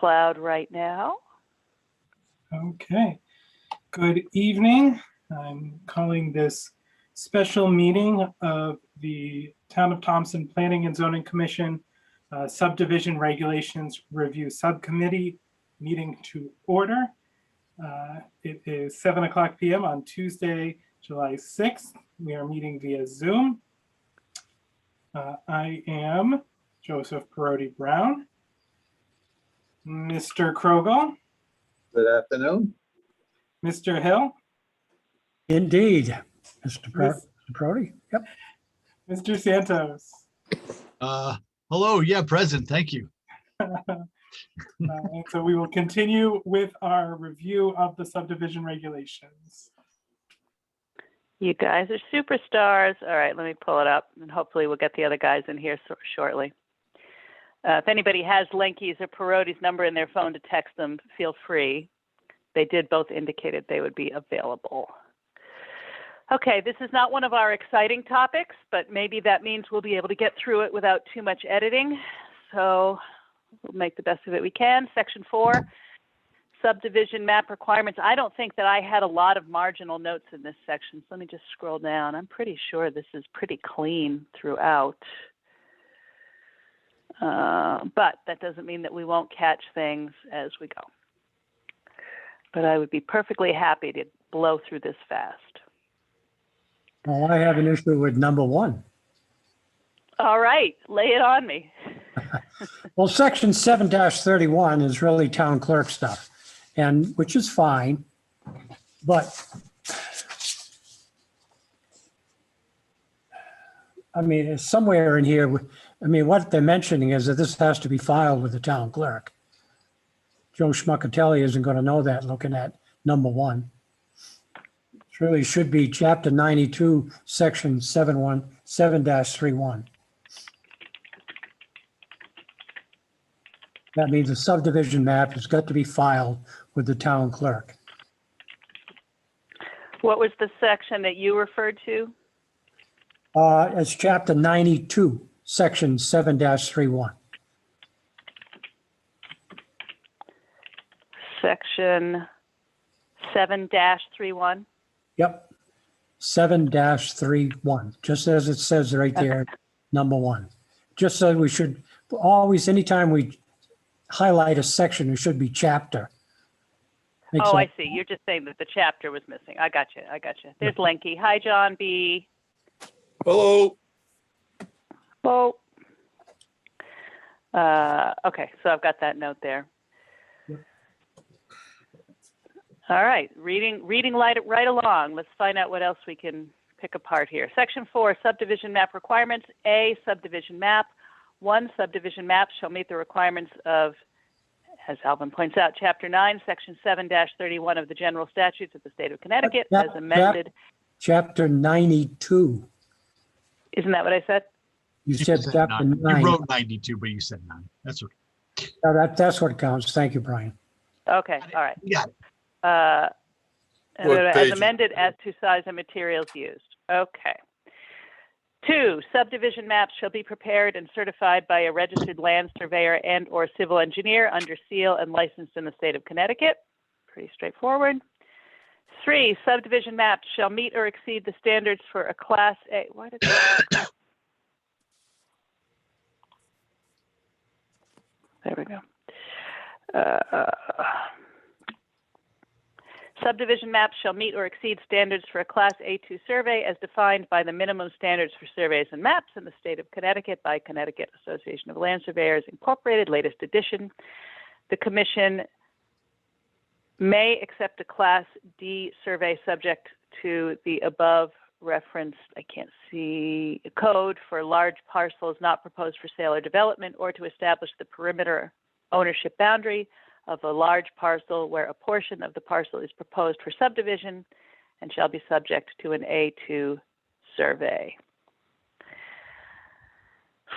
plowed right now. Okay, good evening. I'm calling this special meeting of the Town of Thompson Planning and Zoning Commission Subdivision Regulations Review Subcommittee meeting to order. It is 7:00 p.m. on Tuesday, July 6th. We are meeting via Zoom. I am Joseph Perotti Brown. Mr. Krogel. Good afternoon. Mr. Hill. Indeed, Mr. Perotti. Yep. Mr. Santos. Hello. Yeah, present. Thank you. And so we will continue with our review of the subdivision regulations. You guys are superstars. All right, let me pull it up, and hopefully we'll get the other guys in here shortly. If anybody has Lenke's or Perotti's number in their phone to text them, feel free. They did both indicated they would be available. Okay, this is not one of our exciting topics, but maybe that means we'll be able to get through it without too much editing. So we'll make the best of it we can. Section 4, subdivision map requirements. I don't think that I had a lot of marginal notes in this section, so let me just scroll down. I'm pretty sure this is pretty clean throughout. But that doesn't mean that we won't catch things as we go. But I would be perfectly happy to blow through this fast. Well, I have an issue with number 1. All right, lay it on me. Well, section 7-31 is really town clerk stuff, and which is fine, but I mean, it's somewhere in here. I mean, what they're mentioning is that this has to be filed with the town clerk. Joe Schmuckatelli isn't going to know that looking at number 1. It really should be chapter 92, section 7-31. That means a subdivision map has got to be filed with the town clerk. What was the section that you referred to? It's chapter 92, section 7-31. Section 7-31. Yep. 7-31, just as it says right there, number 1. Just so we should always, anytime we highlight a section, it should be chapter. Oh, I see. You're just saying that the chapter was missing. I got you. There's Lenke. Hi, John B. Hello. Oh. Okay, so I've got that note there. All right, reading right along. Let's find out what else we can pick apart here. Section 4, subdivision map requirements. A, subdivision map. 1, subdivision map shall meet the requirements of, as Alvin points out, Chapter 9, Section 7-31 of the General Statutes of the State of Connecticut, as amended. Chapter 92. Isn't that what I said? You said chapter 9. You wrote 92, but you said 9. That's okay. That's what counts. Thank you, Brian. Okay, all right. Yeah. As amended as to size and materials used. Okay. 2, subdivision maps shall be prepared and certified by a registered land surveyor and or civil engineer under seal and licensed in the state of Connecticut. Pretty straightforward. 3, subdivision maps shall meet or exceed the standards for a Class A. Why did that? There we go. Subdivision maps shall meet or exceed standards for a Class A2 survey as defined by the minimum standards for surveys and maps in the state of Connecticut by Connecticut Association of Land Surveyors Incorporated, latest edition. The Commission may accept a Class D survey subject to the above referenced, I can't see, code for large parcels not proposed for sale or development, or to establish the perimeter ownership boundary of a large parcel where a portion of the parcel is proposed for subdivision and shall be subject to an A2 survey.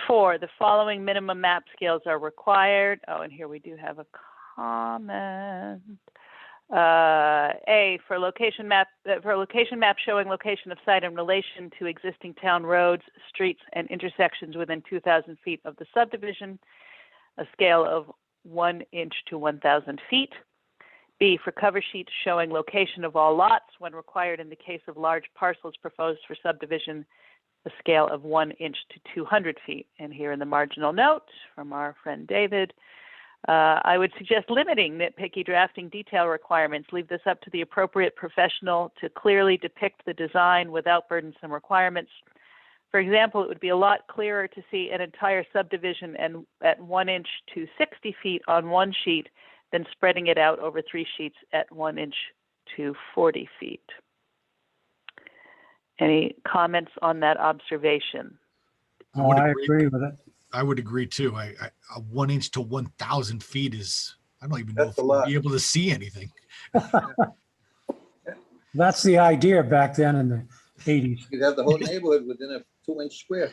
4, the following minimum map scales are required. Oh, and here we do have a comment. A, for location map showing location of site in relation to existing town roads, streets, and intersections within 2,000 feet of the subdivision, a scale of 1 inch to 1,000 feet. B, for cover sheets showing location of all lots when required in the case of large parcels proposed for subdivision, a scale of 1 inch to 200 feet. And here in the marginal note from our friend David, I would suggest limiting nitpicky drafting detail requirements. Leave this up to the appropriate professional to clearly depict the design without burdensome requirements. For example, it would be a lot clearer to see an entire subdivision and at 1 inch to 60 feet on one sheet than spreading it out over 3 sheets at 1 inch to 40 feet. Any comments on that observation? Oh, I agree with it. I would agree too. A 1 inch to 1,000 feet is, I don't even know That's if a we'll lot. be able to see anything. That's the idea back then in the 80s. You'd have the whole neighborhood within a 2-inch square.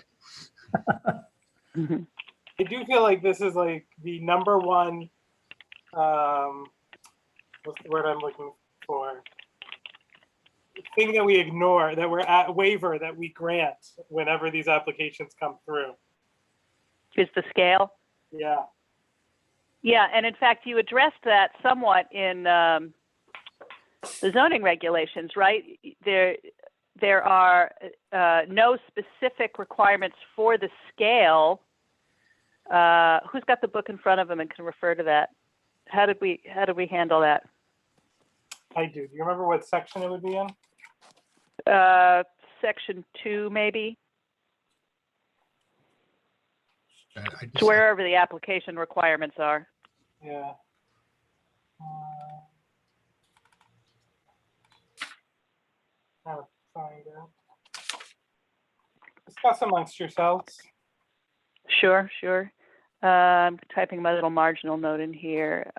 Mhm. I do feel like this is like the number one, what's the word I'm looking for? Thing that we ignore, that we're at waiver that we grant whenever these applications come through. Is the scale? Yeah. Yeah, and in fact, you addressed that somewhat in the zoning regulations, right? There are no specific requirements for the scale. Who's got the book in front of them and can refer to that? How did we handle that? I do. Do you remember what section it would be in? Section 2, maybe. I It's just, wherever the application requirements are. Yeah. I'll find it. Discuss amongst yourselves. Sure, sure. I'm typing my little marginal note in here.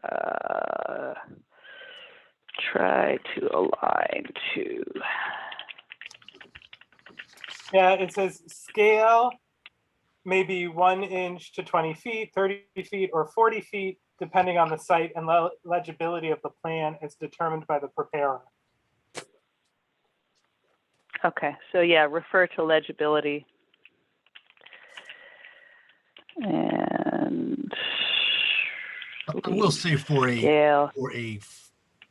Try to align to. Yeah, it says scale maybe 1 inch to 20 feet, 30 feet, or 40 feet, depending on the site, and legibility of the plan is determined by the preparer. Okay, so yeah, refer to legibility. And I will say for scale. a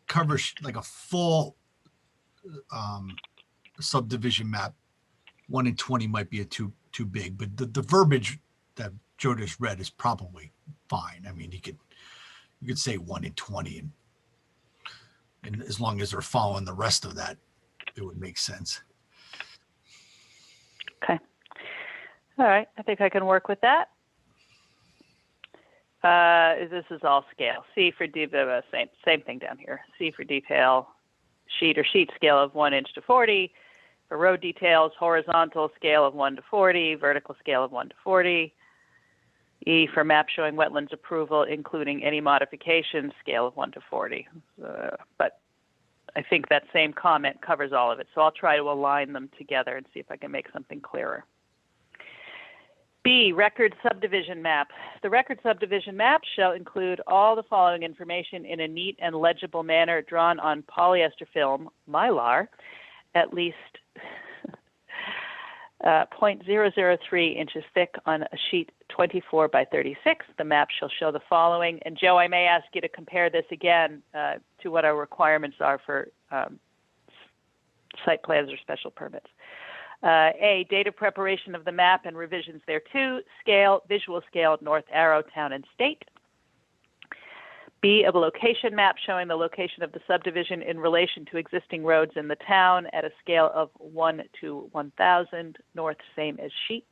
cover, like a full subdivision map, 1 in 20 might be too big, but the verbiage that Joe just read is probably fine. I mean, you could say 1 in 20, and as long as they're following the rest of that, it would make sense. Okay. All right, I think I can work with that. This is all scale. C for detail, same thing down here. C for detail, sheet or sheet scale of 1 inch to 40. For road details, horizontal scale of 1 to 40, vertical scale of 1 to 40. E for map showing wetlands approval, including any modifications, scale of 1 to 40. But I think that same comment covers all of it. So I'll try to align them together and see if I can make something clearer. B, record subdivision map. The record subdivision map shall include all the following information in a neat and legible manner drawn on polyester film, Mylar, at least 0.003 inches thick on a sheet 24 by 36. The map shall show the following. And Joe, I may ask you to compare this again to what our requirements are for site plans or special permits. A, date of preparation of the map and revisions thereto, scale, visual scale, north arrow, town and state. B, a location map showing the location of the subdivision in relation to existing roads in the town at a scale of 1 to 1,000, north, same as sheet.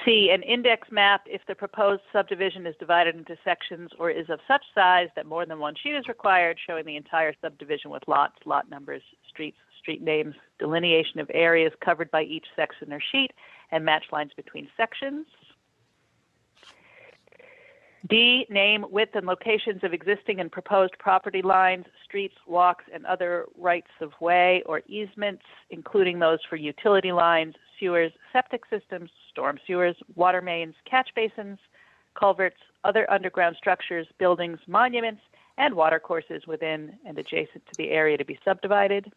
C, an index map if the proposed subdivision is divided into sections or is of such size that more than one sheet is required, showing the entire subdivision with lots, lot numbers, streets, street names, delineation of areas covered by each section or sheet, and match lines between sections. D, name, width, and locations of existing and proposed property lines, streets, walks, and other rights of way or easements, including those for utility lines, sewers, septic systems, storm sewers, water mains, catch basins, culverts, other underground structures, buildings, monuments, and water courses within and adjacent to the area to be subdivided.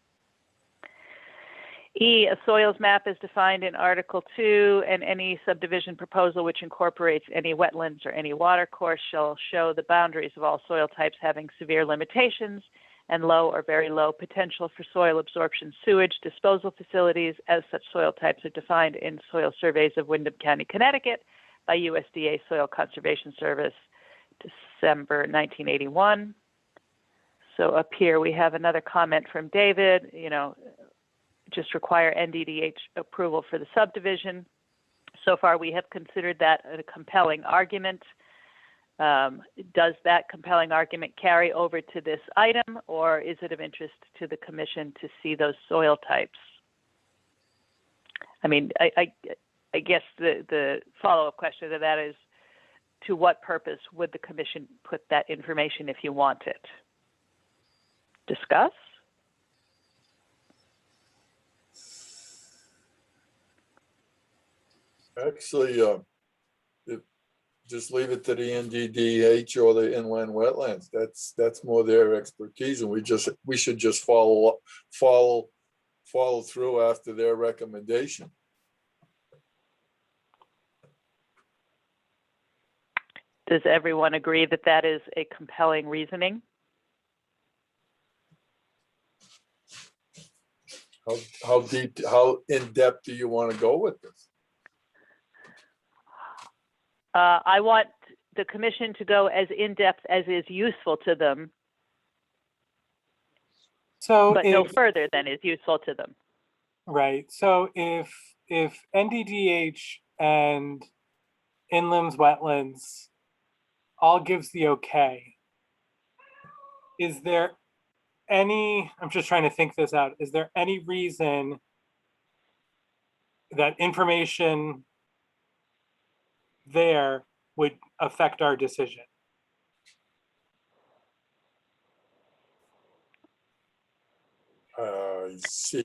E, a soils map is defined in Article 2, and any subdivision proposal which incorporates any wetlands or any water course shall show the boundaries of all soil types having severe limitations and low or very low potential for soil absorption sewage disposal facilities, as such soil types are defined in soil surveys of Windham County, Connecticut by USDA Soil Conservation Service, December 1981. So up here we have another comment from David, just require NDDH approval for the subdivision. So far, we have considered that a compelling argument. Does that compelling argument carry over to this item, or is it of interest to the commission to see those soil types? I mean, I guess the follow-up question to that is, to what purpose would the commission put that information if you want it? Discuss? Actually, just leave it to the NDDH or the inland wetlands. That's more their expertise, and we should just follow through after their recommendation. Does everyone agree that that is a compelling reasoning? How in depth do you want to go with this? I want the commission to go as in-depth as is useful to them, So but no further than is useful to them. right. So if NDDH and inland wetlands all gives the okay, is there any, I'm just trying to think this out, is there any reason that information there would affect our decision?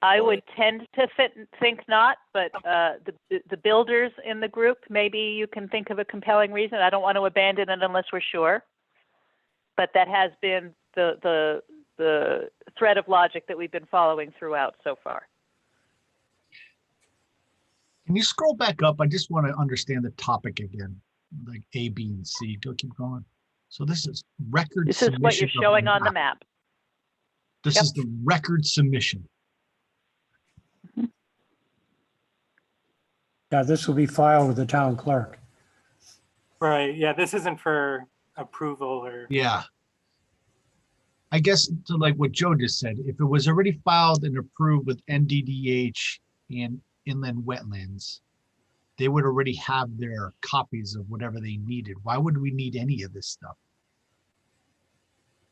I would tend to think not, but the builders in the group, maybe you can think of a compelling reason. I don't want to abandon it unless we're sure, but that has been the thread of logic that we've been following throughout so far. Can you scroll back up? I just want to understand the topic again, like A, B, and C. Go keep going. So this is record. This is what you're showing on the map. This is the record submission. Yeah, this will be filed with the town clerk. Right, yeah, this isn't for approval or. Yeah. I guess to like what Joe just said, if it was already filed and approved with NDDH and inland wetlands, they would already have their copies of whatever they needed. Why would we need any of this stuff?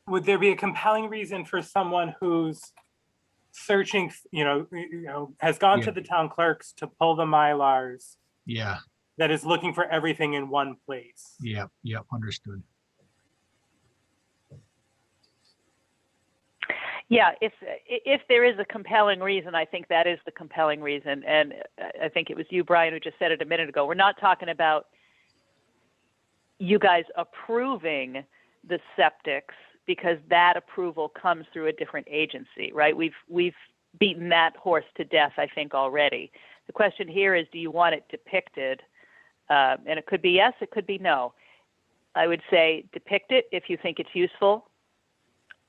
Would there be a compelling reason for someone who's searching, has gone to the town clerks to pull the Mylars? Yeah. That is looking for everything in one place? Yeah. Yeah. Understood. Yeah, if there is a compelling reason, I think that is the compelling reason. And I think it was you, Brian, who just said it a minute ago. We're not talking about you guys approving the septics, because that approval comes through a different agency, right? We've beaten that horse to death, I think, already. The question here is, do you want it depicted? And it could be yes, it could be no. I would say depict it if you think it's useful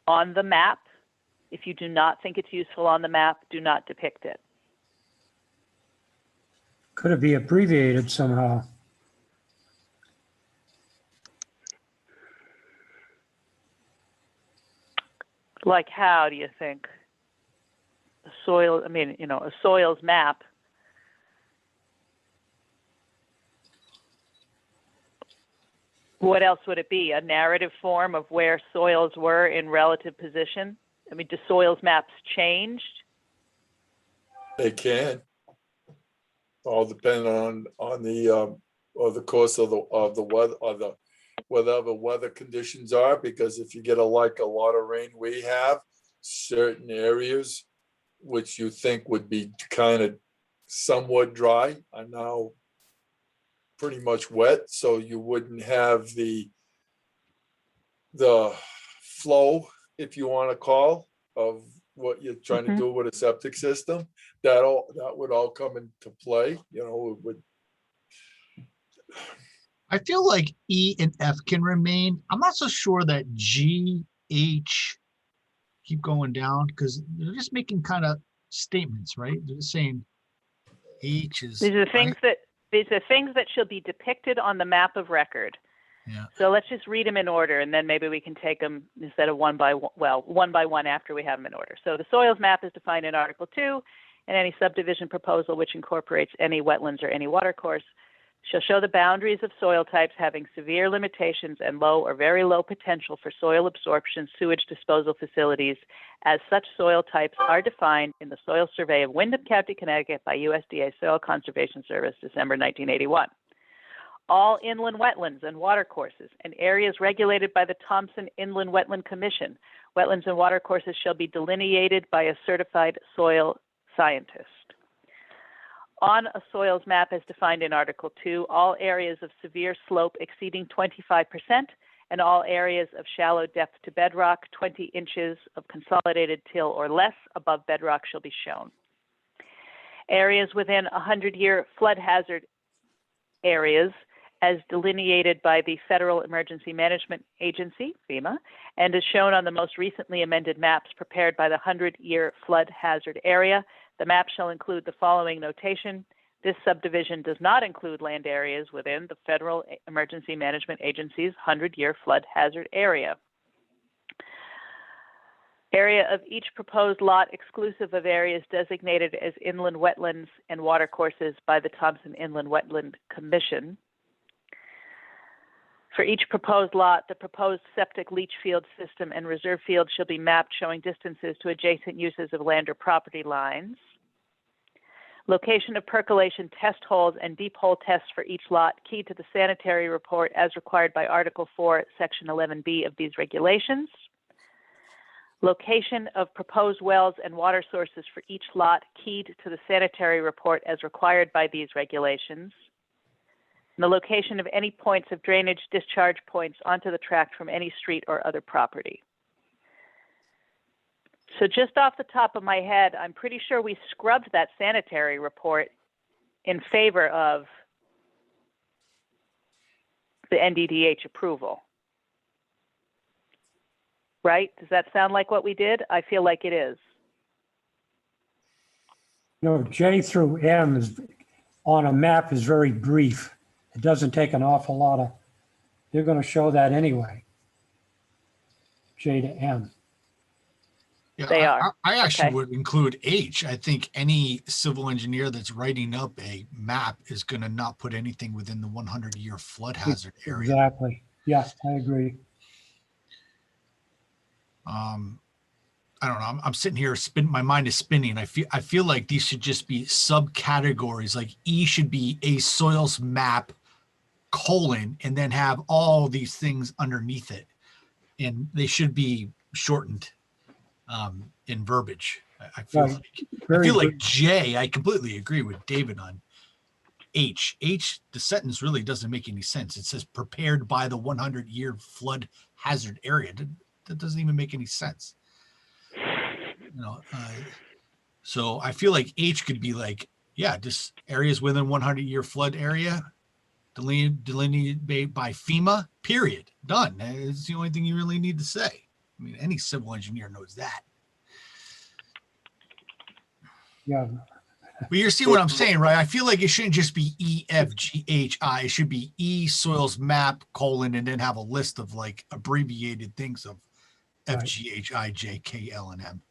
on the map. If you do not think it's useful on the map, do not depict it. Could it be abbreviated somehow? Like how do you think? A soil, a soils map. What else would it be? A narrative form of where soils were in relative position? Do soils maps changed? They can. All depend on the course of the weather, or the whatever weather conditions are, because if you get a lot of rain we have, certain areas which you think would be kind of somewhat dry are now pretty much wet, so you wouldn't have the flow, if you want to call, of what you're trying to Mhm. do with a septic system, that would all come into play, you know, it would. I feel like E and F can remain. I'm not so sure that G, H keep going down because they're just making kind of statements, right? They're just saying H is These are the things right. that shall be depicted on the map of record. Yeah. So let's just read them in order, and then maybe we can take them instead of one by one after we have them in order. So the soils map is defined in Article 2, and any subdivision proposal which incorporates any wetlands or any watercourse shall show the boundaries of soil types having severe limitations and low or very low potential for soil absorption sewage disposal facilities, as such soil types are defined in the Soil Survey of Windham County, Connecticut by USDA Soil Conservation Service, December 1981. All inland wetlands and watercourses and areas regulated by the Thompson Inland Wetland Commission, wetlands and watercourses shall be delineated by a certified soil scientist. On a soils map as defined in Article 2, all areas of severe slope exceeding 25% and all areas of shallow depth to bedrock, 20 inches of consolidated till or less above bedrock shall be shown. Areas within 100-year flood hazard areas as delineated by the Federal Emergency Management Agency, FEMA, and as shown on the most recently amended maps prepared by the 100-year flood hazard area. The map shall include the following notation. This subdivision does not include land areas within the Federal Emergency Management Agency's 100-year flood hazard area. Area of each proposed lot exclusive of areas designated as inland wetlands and watercourses by the Thompson Inland Wetland Commission. For each proposed lot, the proposed septic leach field system and reserve field shall be mapped showing distances to adjacent uses of land or property lines. Location of percolation test holes and deep hole tests for each lot key to the sanitary report as required by Article 4, Section 11B of these regulations. Location of proposed wells and water sources for each lot keyed to the sanitary report as required by these regulations. And the location of any points of drainage discharge points onto the tract from any street or other property. So just off the top of my head, I'm pretty sure we scrubbed that sanitary report in favor of the NDDH approval. Right? Does that sound like what we did? I feel like it is. You know, J through M is on a map is very brief. It doesn't take an awful lot of, they're going to show that anyway. J to M. Yeah, They are. I actually Okay. would include H. I think any civil engineer that's writing up a map is going to not put anything within the 100-year flood hazard area. Exactly. Yeah, I agree. I don't know. I'm sitting here, my mind is spinning. I feel like these should just be subcategories. Like E should be a soils map : and then have all these things underneath it, and they should be shortened in verbiage. I feel Right. like Very I feel like brief. J. I completely agree with David on H. The sentence really doesn't make any sense. It says prepared by the 100-year flood hazard area. That doesn't even make any sense. You know, so I feel like H could be like, yeah, just areas within 100-year flood area, delineated by FEMA, period. Done. It's the only thing you really need to say. I mean, any civil engineer knows that. Yeah. But you're seeing what I'm saying, right? I feel like it shouldn't just be E, F, G, H, I. It should be E soils map : and then have a list of like abbreviated things of F, Right. G, H, I, J, K, L, and M.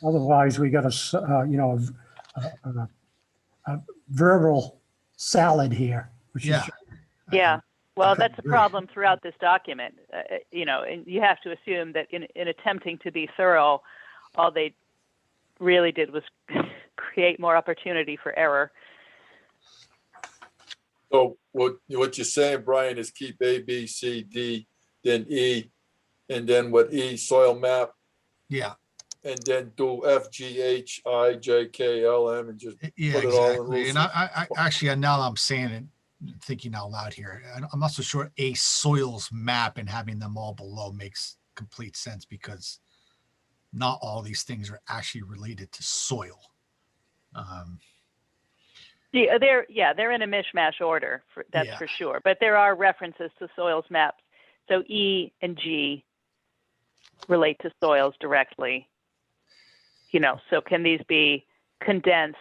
Otherwise, we got a verbal salad here, which Yeah. is Yeah. Well, I that's a agree. problem throughout this document. You know, and you have to assume that in attempting to be thorough, all they really did was create more opportunity for error. So what you're saying, Brian, is keep A, B, C, D, then E, and then what E, soil map, Yeah. and then do F, G, H, I, J, K, L, M, and just Yeah, put it all in exactly. loose. And I actually, now that I'm saying it, thinking out loud here, I'm not so sure a soils map and having them all below makes complete sense, because not all these things are actually related to soil. Yeah, they're in a mishmash order, that's Yeah. for sure. But there are references to soils maps. So E and G relate to soils directly. So can these be condensed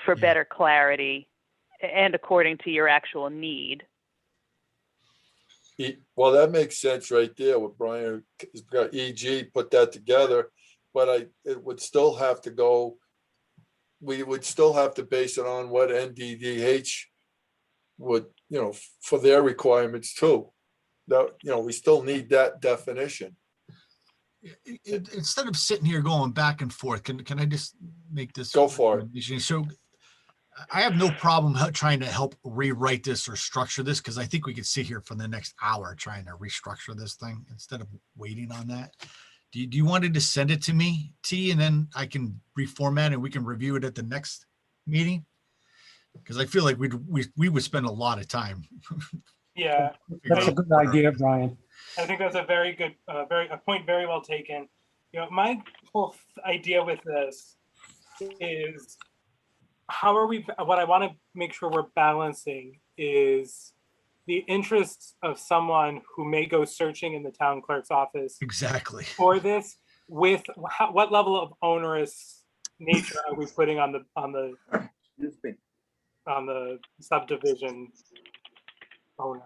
for Yeah. better clarity and according to your actual need? Well, that makes sense right there. What Brian has got, EG, put that together, but it would still have to go. We would still have to base it on what NDDH would, for their requirements too. That, we still need that definition. Instead of sitting here going back and forth, can I just make this? Go for it. So I have no problem trying to help rewrite this or structure this, because I think we could sit here for the next hour trying to restructure this thing instead of waiting on that. Do you want to just send it to me, T, and then I can reformat and we can review it at the next meeting? Because I feel like we would spend a lot of time. Yeah, That's a good idea, Brian. I think that's a very good, a point very well taken. My whole idea with this is what I want to make sure we're balancing is the interests of someone who may go searching in the town clerk's office Exactly. for this, with what level of onerous nature are we putting on the subdivision owner?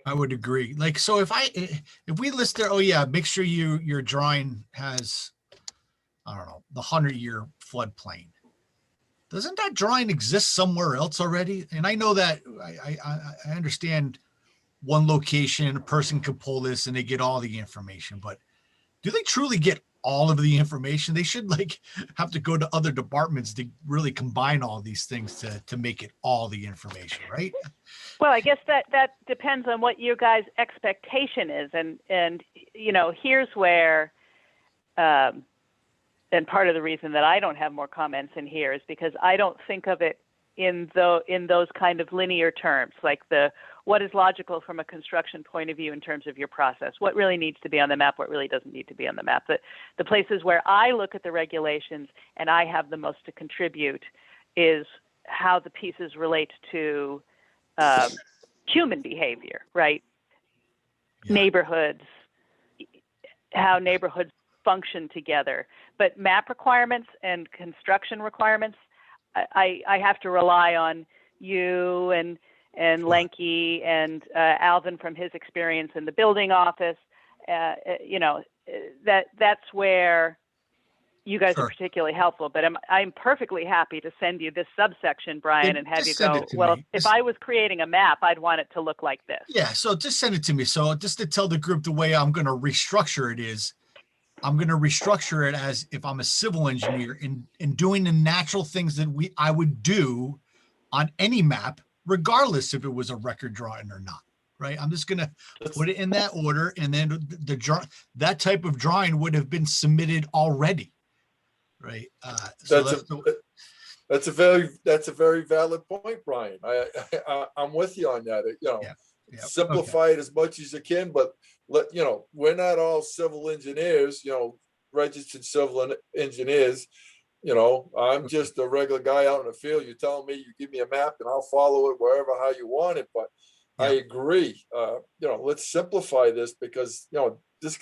I would agree. Like, so if we list there, oh yeah, make sure your drawing has, I don't know, the 100-year floodplain. Doesn't that drawing exist somewhere else already? And I know that I understand one location, a person could pull this and they get all the information, but do they truly get all of the information? They should have to go to other departments to really combine all these things to make it all the information, right? Well, I guess that depends on what your guys' expectation is, and here's where, and part of the reason that I don't have more comments in here is because I don't think of it in those kind of linear terms, like what is logical from a construction point of view in terms of your process, what really needs to be on the map, what really doesn't need to be on the map. The places where I look at the regulations and I have the most to contribute is how the pieces relate to human behavior, right? Yeah. Neighborhoods, how neighborhoods function together. But map requirements and construction requirements, I have to rely on you and Lenke and Alvin from his experience in the building office. That's where you guys are particularly helpful. But I'm perfectly happy to send you this subsection, Brian, and have you go, well, if I was creating a map, I'd want it to look like this. Yeah, so just send it to me. So just to tell the group the way I'm going to restructure it is, I'm going to restructure it as if I'm a civil engineer in doing the natural things that I would do on any map, regardless if it was a record drawing or not, right? I'm just going to put it in that order, and then that type of drawing would have been submitted already, right? That's a very valid point, Brian. I'm with you on that. Simplify it as much as you can, but we're not all civil engineers, registered civil engineers. I'm just a regular guy out in the field. You tell me, you give me a map and I'll follow it wherever, how you want it. But I agree. Let's simplify this, because, this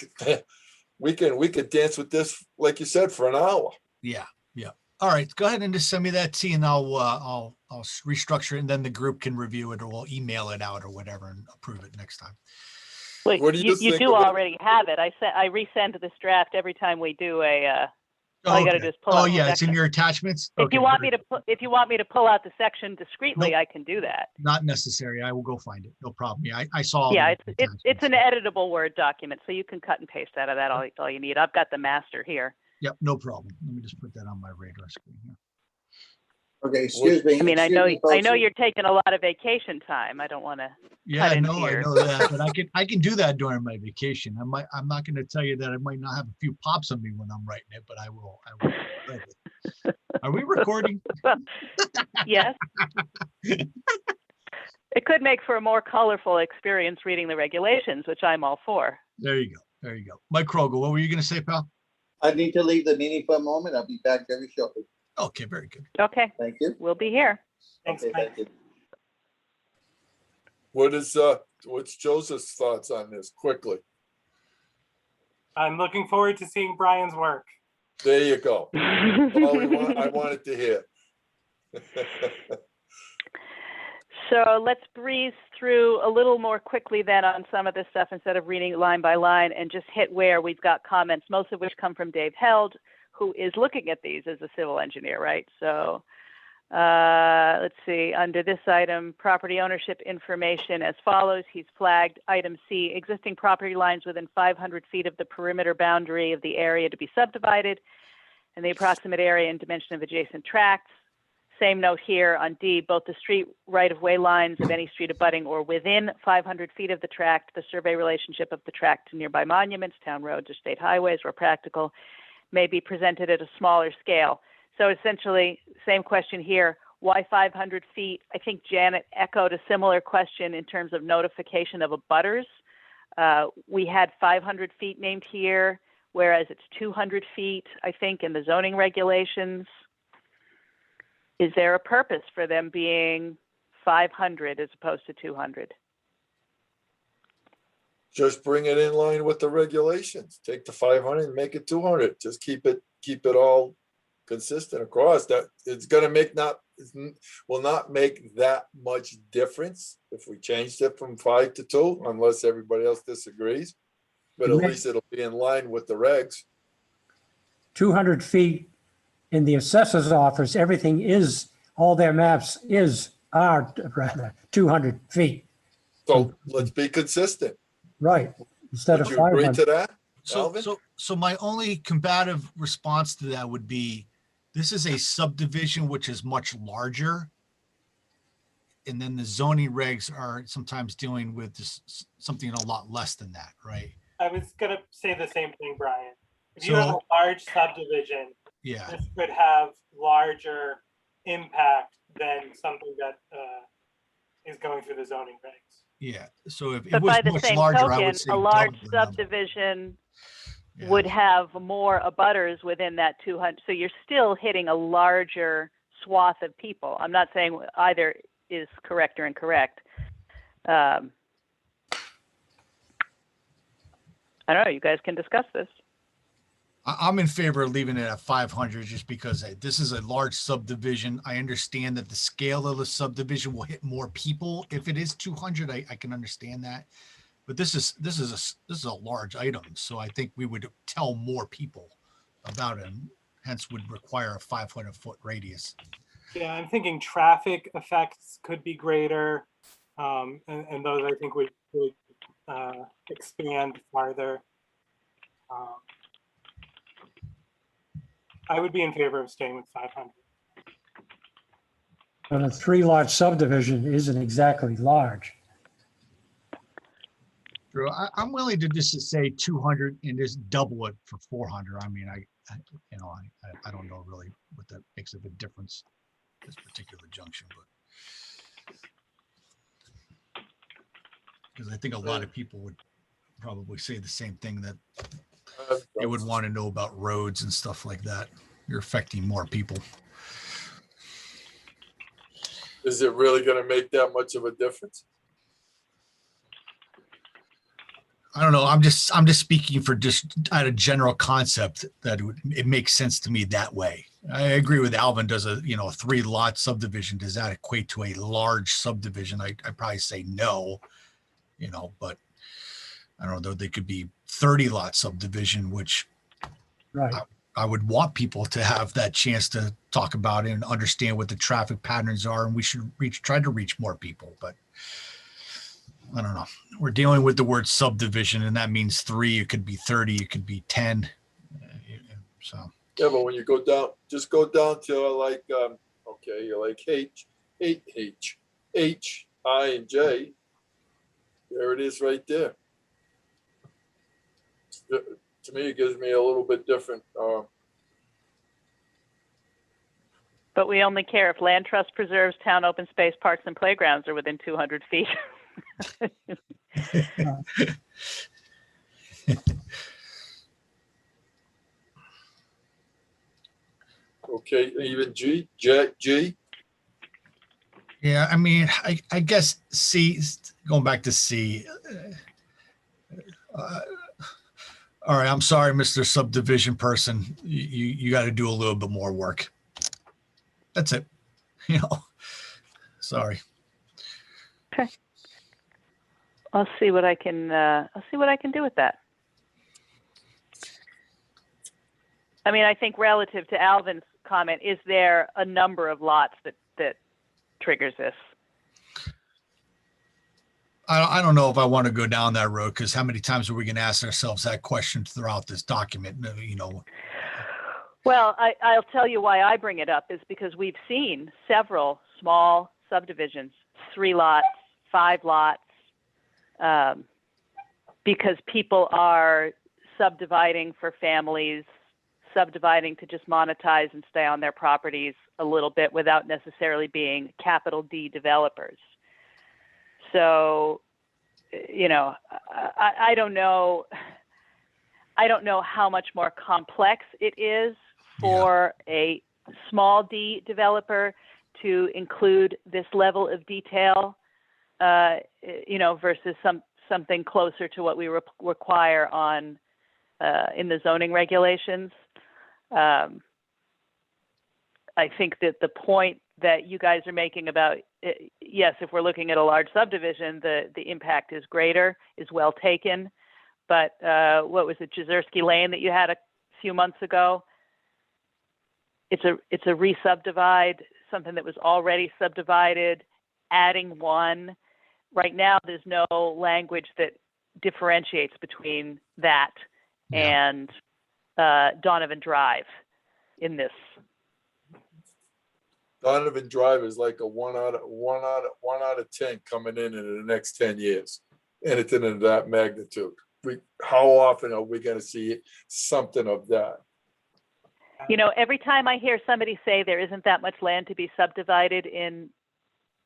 we could dance with this, like you said, for an hour. Yeah. All right, go ahead and just send me that, T, and I'll restructure it, and then the group can review it, or we'll email it out or whatever and approve it next time. Well, What do you think do of it? already have it. I resend this draft every time we do a. All you got to do is pull out. Oh yeah, it's in your attachments. If you want me to pull out the section discreetly, I can do that. Not necessary. I will go find it. No problem. Yeah, I saw. Yeah, it's an editable Word document, so you can cut and paste out of that all you need. I've got the master here. Yep, no problem. Let me just put that on my radar screen here. Okay, excuse me. I mean, I excuse know me, folks. you're taking a lot of vacation time. I don't want to. Yeah, I know that, but I can do that during my vacation. I'm not going to tell you that I might not have a few pops on me when I'm writing it, but I will. Are we recording? Yes. It could make for a more colorful experience reading the regulations, which I'm all for. There you go. There you go. Mike Kroger, what were you going to say, pal? I need to leave the meeting for a moment. I'll be back very shortly. Okay, very good. Okay, Thank you. we'll be here. Thanks, Okay, Mike. thank you. What's Joseph's thoughts on this quickly? I'm looking forward to seeing Brian's work. There you go. All I wanted to hear. So let's breeze through a little more quickly then on some of this stuff instead of reading line by line, and just hit where we've got comments, most of which come from Dave Held, who is looking at these as a civil engineer, right? So let's see, under this item, property ownership information as follows. He's flagged item C, existing property lines within 500 feet of the perimeter boundary of the area to be subdivided, and the approximate area and dimension of adjacent tracts. Same note here on D, both the street right-of-way lines of any street abutting or within 500 feet of the tract, the survey relationship of the tract to nearby monuments, town roads, or state highways where practical, may be presented at a smaller scale. So essentially, same question here, why 500 feet? I think Janet echoed a similar question in terms of notification of abutters. We had 500 feet named here, whereas it's 200 feet, I think, in the zoning regulations. Is there a purpose for them being 500 as opposed to 200? Just bring it in line with the regulations. Take the 500 and make it 200. Just keep it all consistent across. That it's going to will not make that much difference if we changed it from 5 to 2, unless everybody else disagrees. But at least it'll be in line with the regs. 200 feet in the assessor's office, everything is, all their maps are rather 200 feet. So let's be consistent. Right, instead Would of you agree 500. to that, So, Alvin? so my only combative response to that would be, this is a subdivision which is much larger. And then the zoning regs are sometimes dealing with just something a lot less than that, right? I was gonna say the same thing, Brian. If you have a large subdivision, Yeah, this could have larger impact than something that is going through the zoning regs. yeah. So if it But was by the much same larger, I token, would say a large double the number. subdivision Yeah. would have more abutters within that 200. So you're still hitting a larger swath of people. I'm not saying either is correct or incorrect. I don't know. You guys can discuss this. I'm in favor of leaving it at 500 just because this is a large subdivision. I understand that the scale of the subdivision will hit more people. If it is 200, I can understand that. But this is a large item, so I think we would tell more people about it, and hence would require a 500-foot radius. Yeah, I'm thinking traffic effects could be greater, and those I think would expand farther. I would be in favor of staying with 500. But a 3-lot subdivision isn't exactly large. Drew, I'm willing to just say 200 and just double it for 400. I mean, I don't know really what that makes of a difference at this particular junction, but because I think a lot of people would probably say the same thing, that they would want to know about roads and stuff like that. You're affecting more people. Is it really going to make that much of a difference? I don't know. I'm just speaking for just at a general concept that it makes sense to me that way. I agree with Alvin. Does a 3-lot subdivision, does that equate to a large subdivision? I probably say no, but I don't know. They could be 30-lot subdivision, which Right. I would want people to have that chance to talk about it and understand what the traffic patterns are, and we should try to reach more people. But I don't know. We're dealing with the word subdivision, and that means 3. It could be 30. It could be 10. So Yeah, but when you go down, just go down to like, you're like H, I, and J. There it is right there. To me, it gives me a little bit different. But we only care if land trust preserves town open space, parks, and playgrounds are within 200 feet. Okay, even G. Yeah, I mean, I guess C, going back to C. All right, I'm sorry, Mr. Subdivision person. You got to do a little bit more work. That's it. Sorry. I'll see what I can do with that. I mean, I think relative to Alvin's comment, is there a number of lots that triggers this? I don't know if I want to go down that road, because how many times are we going to ask ourselves that question throughout this document? Well, I'll tell you why I bring it up is because we've seen several small subdivisions, 3 lots, 5 lots, because people are subdividing for families, subdividing to just monetize and stay on their properties a little bit without necessarily being capital D developers. So, I don't know. I don't know how much more complex it is for a small D developer to include this level of detail, versus something closer to what we require on in the zoning regulations. I think that the point that you guys are making about, yes, if we're looking at a large subdivision, the impact is greater, is well taken. But what was it, Jezersky Lane that you had a few months ago? It's a re-subdivide, something that was already subdivided, adding one. Right now, there's no language that differentiates between that and Donovan Drive in this. Donovan Drive is like a 1 out of 10 coming in the next 10 years. Anything of that magnitude. How often are we going to see something of that? Every time I hear somebody say there isn't that much land to be subdivided in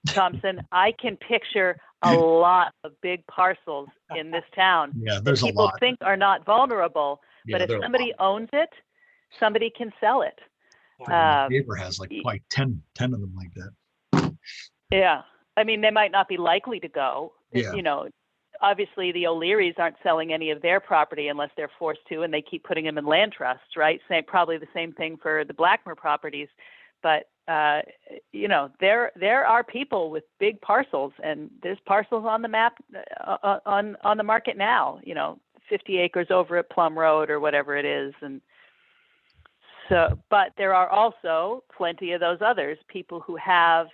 Thompson, I can picture a lot of big parcels in this town that people think are not vulnerable. But if somebody owns it, somebody can sell it. My neighbor has like 10 of them like that. Yeah. I mean, they might not be likely to go. Yeah. Obviously the O'Learys aren't selling any of their property unless they're forced to, and they keep putting them in land trusts, right? Probably the same thing for the Blackmer properties. But, there are people with big parcels, and there's parcels on the map, on the market now, 50 acres over at Plum Road or whatever it is. And so, but there are also plenty of those others, people who have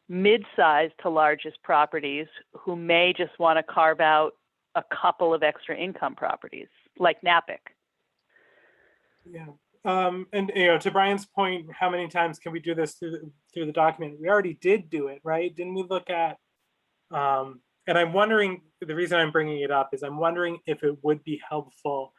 mid-sized to largest properties who may just want to carve out a couple of extra income properties, like Napic. Yeah. And to Brian's point, how many times can we do this through the document? We already did do it, right? Didn't we look at, and I'm wondering, the reason I'm bringing it up is I'm wondering if it would be helpful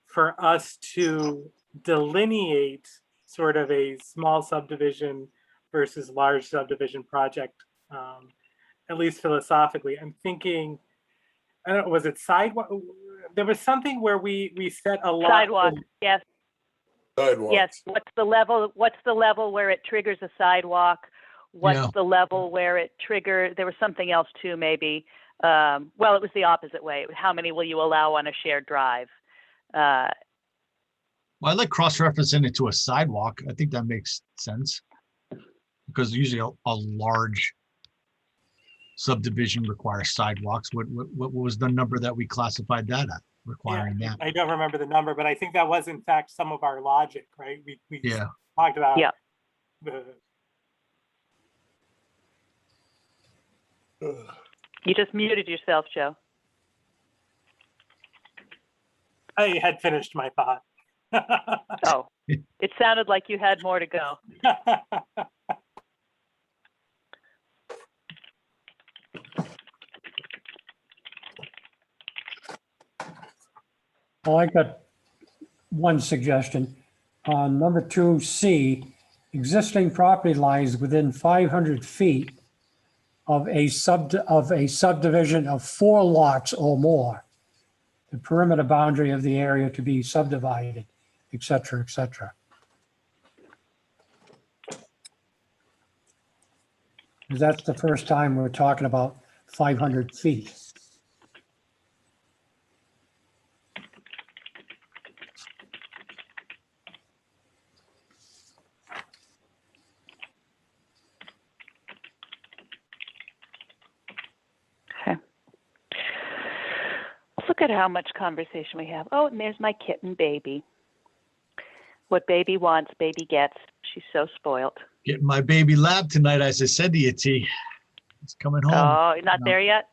for us to delineate sort of a small subdivision versus large subdivision project, at least philosophically. I'm thinking, I don't know, was it sidewalk? There was something where we set a lot. Sidewalk, yes. Sidewalks. Yes. What's the level where it triggers a sidewalk? What's the level where it triggers? There was something else too, maybe. Well, it was the opposite way. How many will you allow on a shared drive? Well, I like cross-referencing it to a sidewalk. I think that makes sense, because usually a large subdivision requires sidewalks. What was the number that we classified that at, requiring that? I don't remember the number, but I think that was in fact some of our logic, right? We talked about You just muted yourself, Joe. I had finished my thought. Oh, it sounded like you had more to go. Well, I got one suggestion. On number 2C, existing property lines within 500 feet of a subdivision of 4 lots or more. The perimeter boundary of the area to be subdivided, et cetera, et cetera. because that's the first time we're talking about 500 feet. Okay. Look at how much conversation we have. Oh, and there's my kitten baby. What baby wants, baby gets. She's so spoiled. Getting my baby lab tonight, as I said to you, T. It's coming home. Oh, you're not there yet?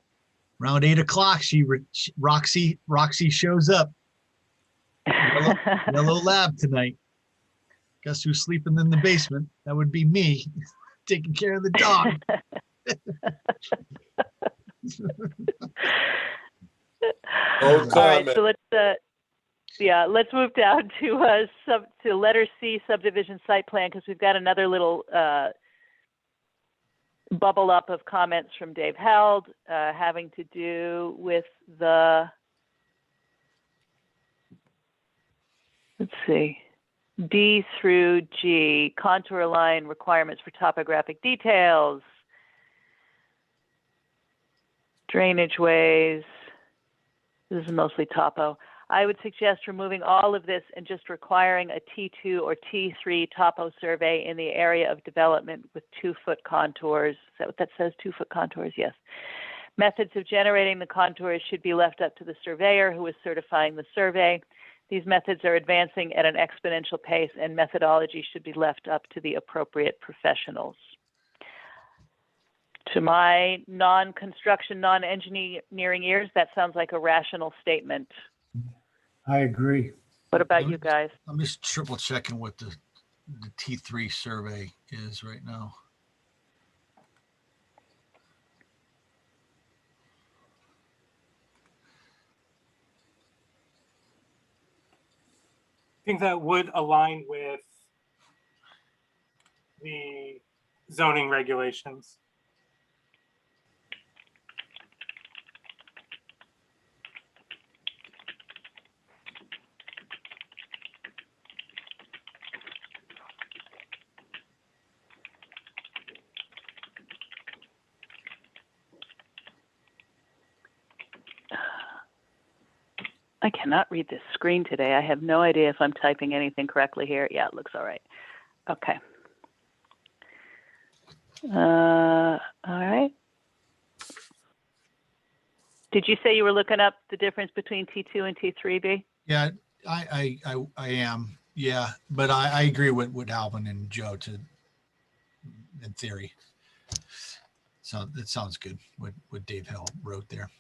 Around 8 o'clock, Roxy shows up. Yellow lab tonight. Guess who's sleeping in the basement? That would be me, taking care of the dog. No All right, comment. so let's move down to letter C, subdivision site plan, because we've got another little bubble up of comments from Dave Held having to do with the, let's see, D through G, contour line requirements for topographic details, drainage ways. This is mostly topo. I would suggest removing all of this and just requiring a T2 or T3 topo survey in the area of development with 2-foot contours. Is that what that says, 2-foot contours? Yes. Methods of generating the contours should be left up to the surveyor who is certifying the survey. These methods are advancing at an exponential pace, and methodology should be left up to the appropriate professionals. To my non-construction, non-engineering ears, that sounds like a rational statement. I agree. What about you guys? I'm just triple checking what the T3 survey is right now. I think that would align with the zoning regulations. I cannot read this screen today. I have no idea if I'm typing anything correctly here. Yeah, it looks all right. Okay. All right. Did you say you were looking up the difference between T2 and T3, B? Yeah, I am. Yeah, but I agree with Alvin and Joe in theory. So that sounds good. What Dave Hill wrote there.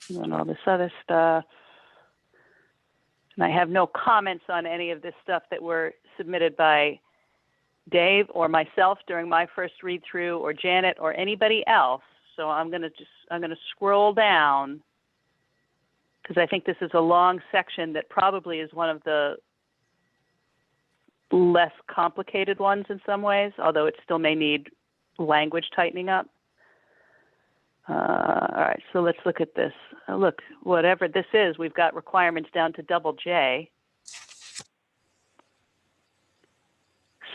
And all this other stuff. And I have no comments on any of this stuff that were submitted by Dave or myself during my first read through, or Janet or anybody else. So I'm going to scroll down, because I think this is a long section that probably is one of the less complicated ones in some ways, although it still may need language tightening up. All right, so let's look at this. Look, whatever this is, we've got requirements down to double J.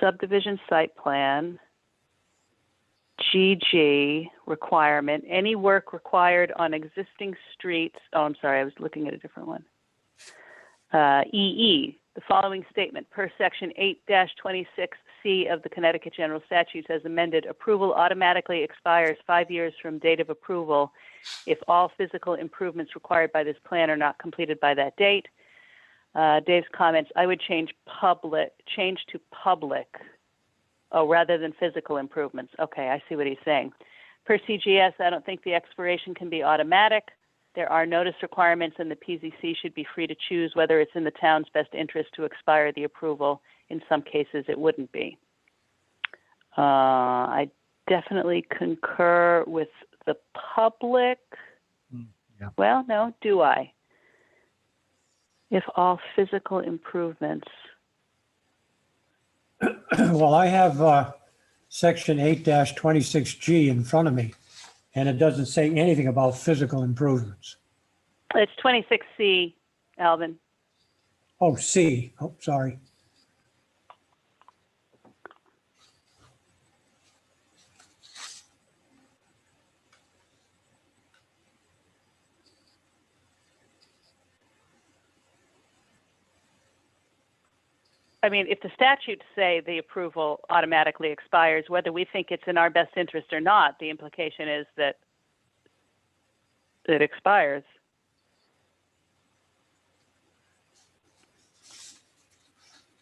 Subdivision site plan, GG requirement, any work required on existing streets. Oh, I'm sorry, I was looking at a different one. EE, the following statement, per section 8-26C of the Connecticut General Statutes as amended, approval automatically expires 5 years from date of approval if all physical improvements required by this plan are not completed by that date. Dave's comments, I would change to public, rather than physical improvements. Okay, I see what he's saying. Per CGS, I don't think the expiration can be automatic. There are notice requirements, and the PZC should be free to choose whether it's in the town's best interest to expire the approval. In some cases, it wouldn't be. I definitely concur with the public. Yeah. Well, no, do I? If all physical improvements. Well, I have section 8-26G in front of me, and it doesn't say anything about physical improvements. It's 26C, Alvin. Oh, C. Oh, sorry. I mean, if the statutes say the approval automatically expires, whether we think it's in our best interest or not, the implication is that it expires.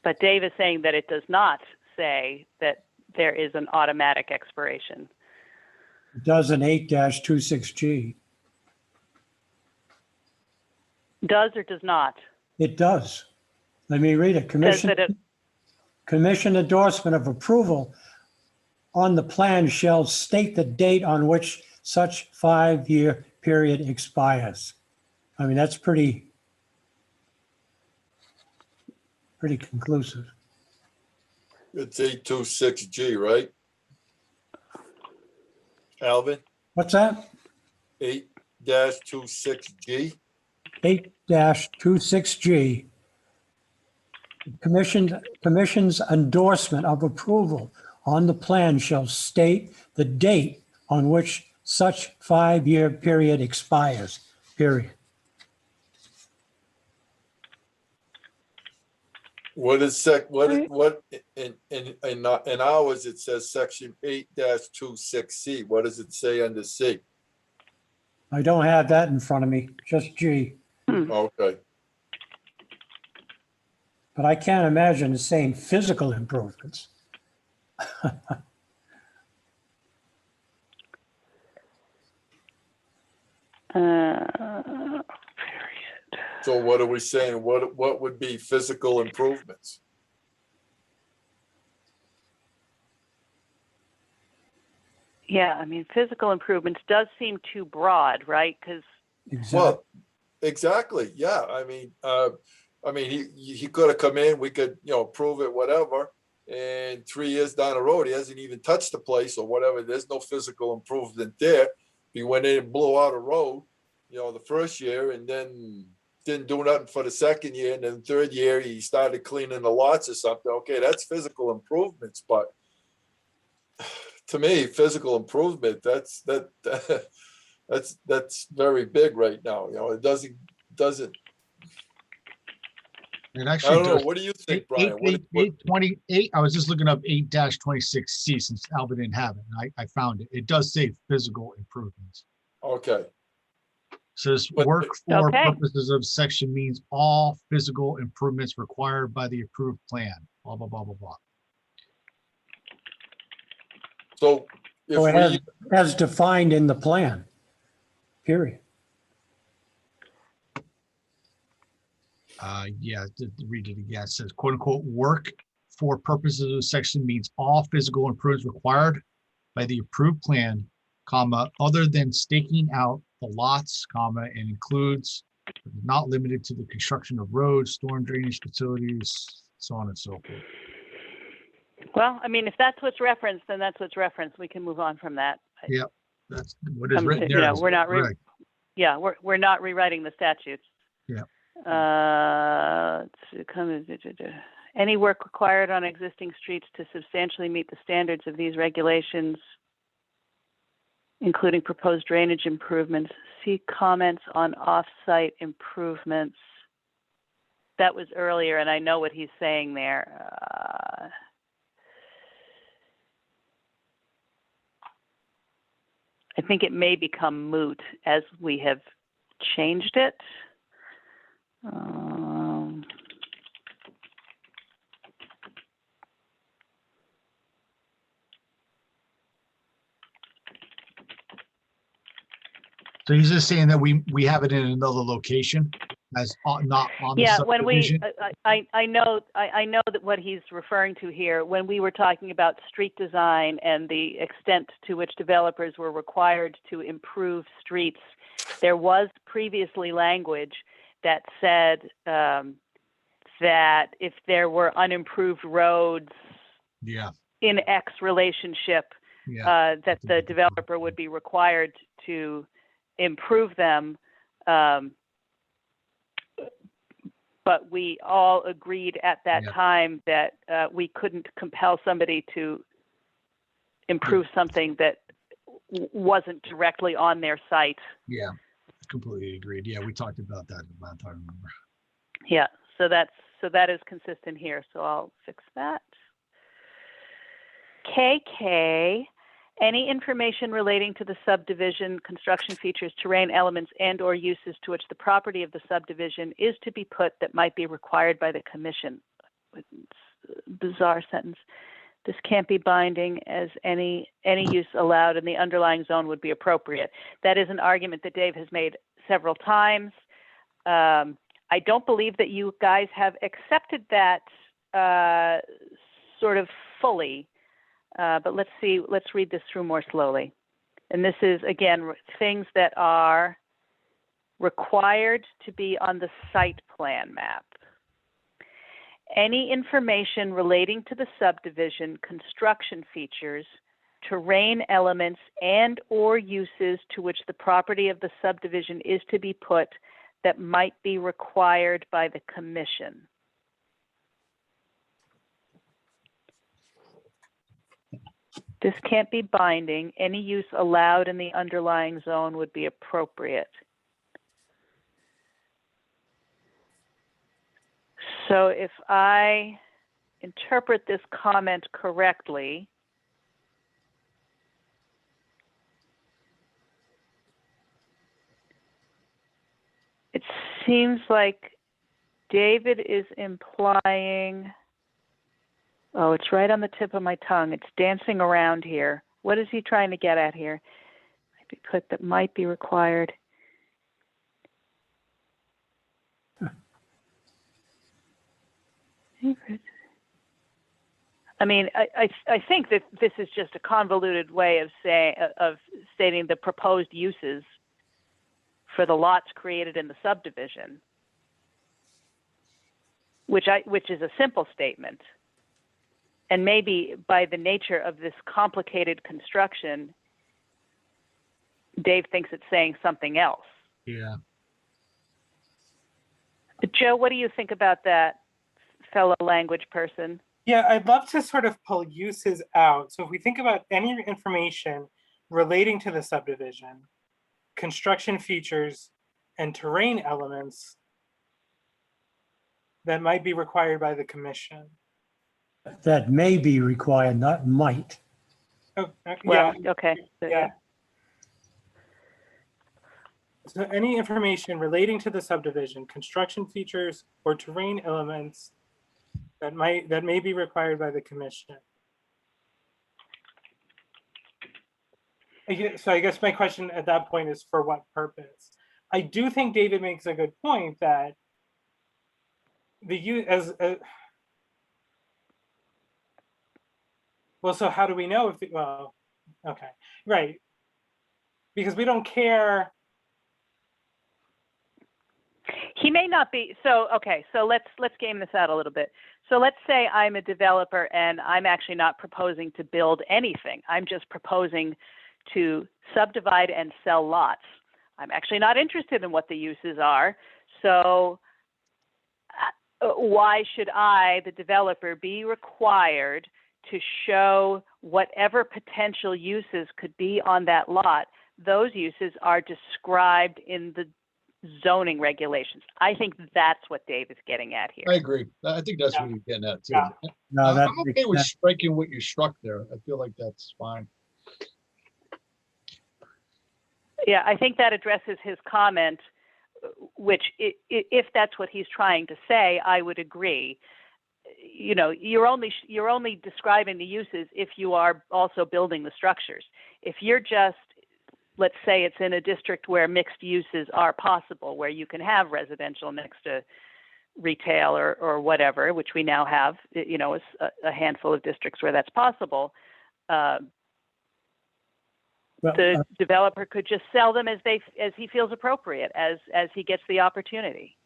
But Dave is saying that it does not say that there is an automatic expiration. It does in 8-26G. Does or does not? It does. Let me read it. Commission endorsement of approval on the plan shall state the date on which such 5-year period expires. I mean, that's pretty conclusive. It's 826G, right? Alvin, What's that? 8-26G. 8-26G. Commission's endorsement of approval on the plan shall state the date on which such 5-year period expires, period. What is in ours, it says section 8-26C. What does it say under C? I don't have that in front of me, just G. Okay. But I can't imagine the same physical improvements. So what are we saying? What would be physical improvements? Yeah, I mean, physical improvements does seem too broad, right? Because Well, exactly. Yeah. I mean, he could have come in. We could, approve it, whatever. And 3 years down the road, he hasn't even touched the place or whatever. There's no physical improvement there. He went in and blew out a road, the first year, and then didn't do nothing for the second year. And then the third year, he started cleaning the lots or something. Okay, that's physical improvements. But to me, physical improvement, that's very big right now. It doesn't. It I actually don't know. does. What do you think, Brian? What 828, I was just looking up 8-26C since Alvin didn't have it. And I found it. It does say physical improvements. Okay. Says But- work for Okay. purposes of section means all physical improvements required by the approved plan, blah, blah, blah, blah, blah. So if So it we, as defined in the plan, period. Yeah, to read it again. It says, quote unquote, work for purposes of section means all physical improvements required by the approved plan, comma, other than staking out the lots, comma, and includes, but not limited to the construction of roads, storm drainage facilities, so on and so forth. well, I mean, if that's what's referenced, then that's what's referenced. We can move on from that. Yeah. That's what is written You there. know, we're not correct. Yeah, we're not rewriting the statutes. Yeah. Any work required on existing streets to substantially meet the standards of these regulations, including proposed drainage improvements. See comments on off-site improvements. That was earlier, and I know what he's saying there. I think it may become moot as we have changed it. So he's just saying that we have it in another location as not on the Yeah, when we, subdivision. I know that what he's referring to here, when we were talking about street design and the extent to which developers were required to improve streets, there was previously language that said that if there were unimproved roads Yeah, in X relationship, yeah. that the developer would be required to improve them. But we all agreed at that Yeah. time that we couldn't compel somebody to improve something that wasn't directly on their site. Yeah, completely agreed. Yeah, we talked about that last time, I remember. Yeah, so that's so that is consistent here, so I'll fix that. KK, any information relating to the subdivision, construction features, terrain elements, and/or uses to which the property of the subdivision is to be put that might be required by the commission. Bizarre sentence. This can't be binding, as any use allowed in the underlying zone would be appropriate. That is an argument that Dave has made several times. I don't believe that you guys have accepted that sort of fully, but let's see, let's read this through more slowly. And this is, again, things that are required to be on the site plan map. Any information relating to the subdivision, construction features, terrain elements, and/or uses to which the property of the subdivision is to be put that might be required by the commission. This can't be binding. Any use allowed in the underlying zone would be appropriate. So if I interpret this comment correctly, it seems like David is implying, oh, it's right on the tip of my tongue. It's dancing around here. What is he trying to get at here? Might be put that might be required. I mean, I think that this is just a convoluted way of stating the proposed uses for the lots created in the subdivision, which is a simple statement. And maybe by the nature of this complicated construction, Dave thinks it's saying something else. Yeah. Joe, what do you think about that, fellow language person? Yeah, I'd love to sort of pull uses out. So if we think about any information relating to the subdivision, construction features, and terrain elements that might be required by the commission. That may be required, not might. Oh, Well, yeah, okay. yeah. So any information relating to the subdivision, construction features, or terrain elements that may be required by the commission. So I guess my question at that point is, for what purpose? I do think David makes a good point that the use well, so how do we know if well, okay, right, because we don't care. He may not be, so, okay, so let's game this out a little bit. So let's say I'm a developer and I'm actually not proposing to build anything. I'm just proposing to subdivide and sell lots. I'm actually not interested in what the uses are. So why should I, the developer, be required to show whatever potential uses could be on that lot? Those uses are described in the zoning regulations. I think that's what Dave is getting at here. I agree. I think that's what you're getting at too. Yeah. No, that I'm okay makes with sense. striking what you struck there. I feel like that's fine. Yeah, I think that addresses his comment, which if that's what he's trying to say, I would agree. You know, you're only describing the uses if you are also building the structures. If you're just, let's say it's in a district where mixed uses are possible, where you can have residential next to retail or whatever, which we now have, you know, a handful of districts where that's possible. The developer could just sell them as he feels appropriate, as he gets the opportunity.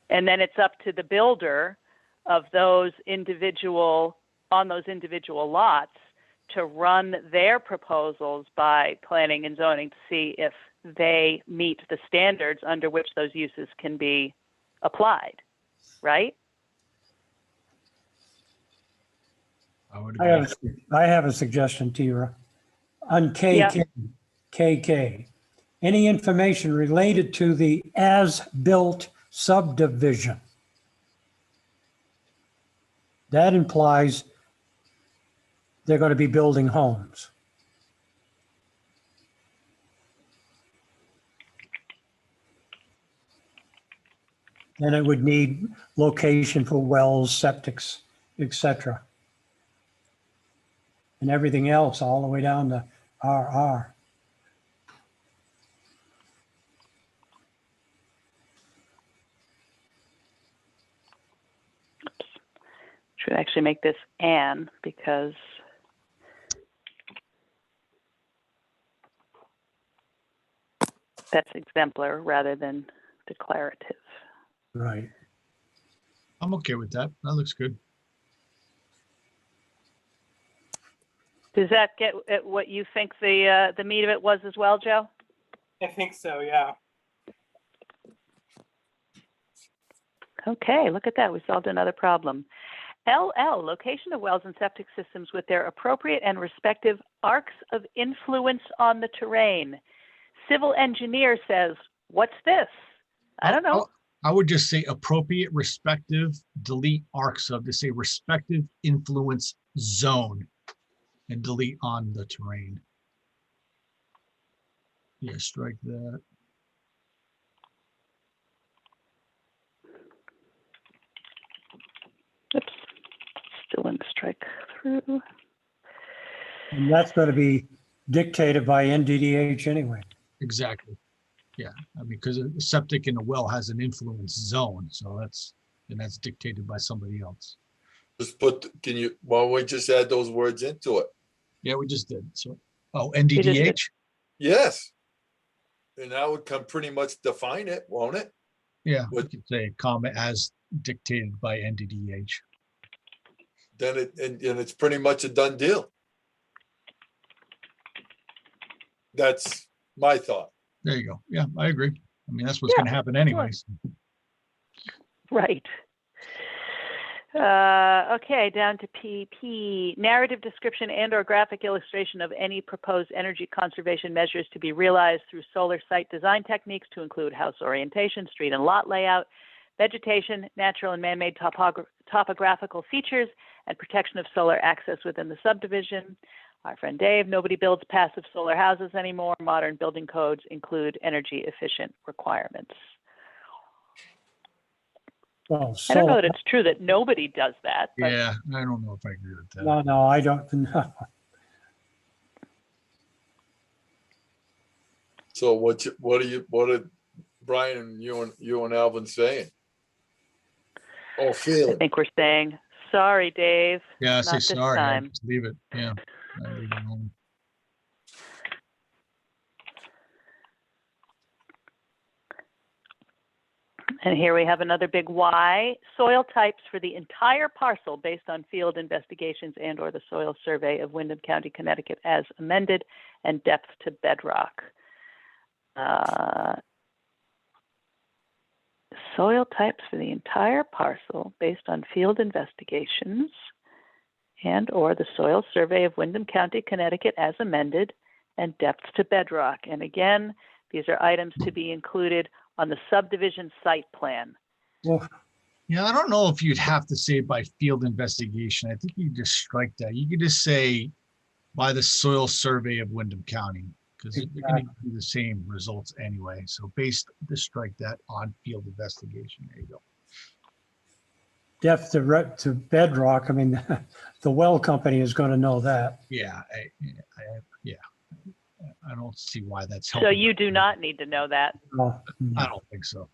And then it's up to the builder of those individual lots to run their proposals by planning and zoning to see if they meet the standards under which those uses can be applied, right? I would I agree. have a suggestion, Tira. On KK, any information related to the as-built subdivision. That implies they're going to be building homes. Then it would need location for wells, septics, etc. And everything else all the way down to RR. Should actually make this "and" because that's exemplar rather than declarative. Right. I'm okay with that. That looks good. Does that get at what you think the meat of it was as well, Joe? I think so, yeah. Okay, look at that. We solved another problem. LL, location of wells and septic systems with their appropriate and respective arcs of influence on the terrain. Civil engineer says, what's this? I don't know. I would just say appropriate, respective, delete arcs of, to say respective influence zone, and delete on the terrain. Yeah, strike that. Oops, still in strike through. And that's going to be dictated by NDDH anyway. Exactly. Yeah, I mean, because a septic in a well has an influence zone, so that's dictated by somebody else. Just put, why don't we just add those words into it? Yeah, we just did. So, oh, just did. NDDH. Yes. And that would come pretty much define it, won't it? Yeah, we What- could say comma as dictated by NDDH. Then and it's pretty much a done deal. That's my thought. There you go. Yeah, I agree. I mean, that's what's going to happen anyways. Right. Okay, down to PP. Narrative description and or graphic illustration of any proposed energy conservation measures to be realized through solar site design techniques to include house orientation, street and lot layout, vegetation, natural and man-made topographical features, and protection of solar access within the subdivision. Our friend Dave, nobody builds passive solar houses anymore. Modern building codes include energy efficient requirements. Well, I don't know that it's true that nobody does that. But Yeah, I don't know if I agree with that. No, I don't know. So what are Brian and you and Alvin saying? Oh, I feeling. think we're saying, sorry, Dave. Yeah, I say not this sorry. I time. just leave it. Yeah, I leave it alone. And here we have another big Y. Soil types for the entire parcel based on field investigations and or the soil survey of Windham County, Connecticut as amended, and depth to bedrock. Soil types for the entire parcel based on field investigations and or the soil survey of Windham County, Connecticut as amended, and depth to bedrock. And again, these are items to be included on the subdivision site plan. Well, Yeah, I don't know if you'd have to say by field investigation. I think you just strike that. You could just say by the soil survey of Windham County, because they're going to give you the same results anyway. So just strike that on field investigation. There you go. depth to bedrock, I mean, the well company is going to know that. Yeah, I don't see why that's So helping. you do not need to know that. Oh, I don't think so,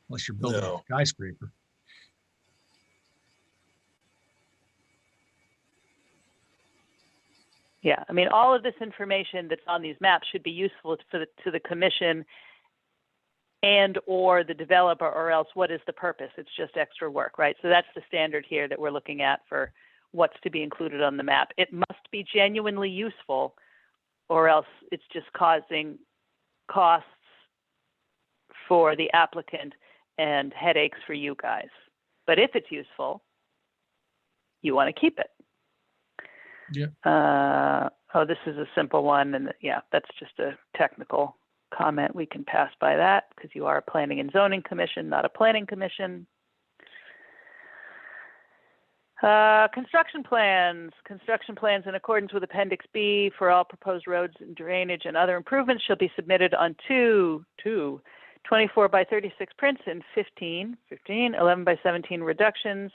unless you're building No. a skyscraper. Yeah, I mean, all of this information that's on these maps should be useful to the commission and or the developer, or else what is the purpose? It's just extra work, right? So that's the standard here that we're looking at for what's to be included on the map. It must be genuinely useful, or else it's just causing costs for the applicant and headaches for you guys. But if it's useful, you want to keep it. Yeah. Oh, this is a simple one, and yeah, that's just a technical comment, we can pass by that because you are a planning and zoning commission, not a planning commission. Construction plans. Construction plans in accordance with Appendix B for all proposed roads and drainage and other improvements shall be submitted on 24 by 36 prints and 11 by 17 reductions.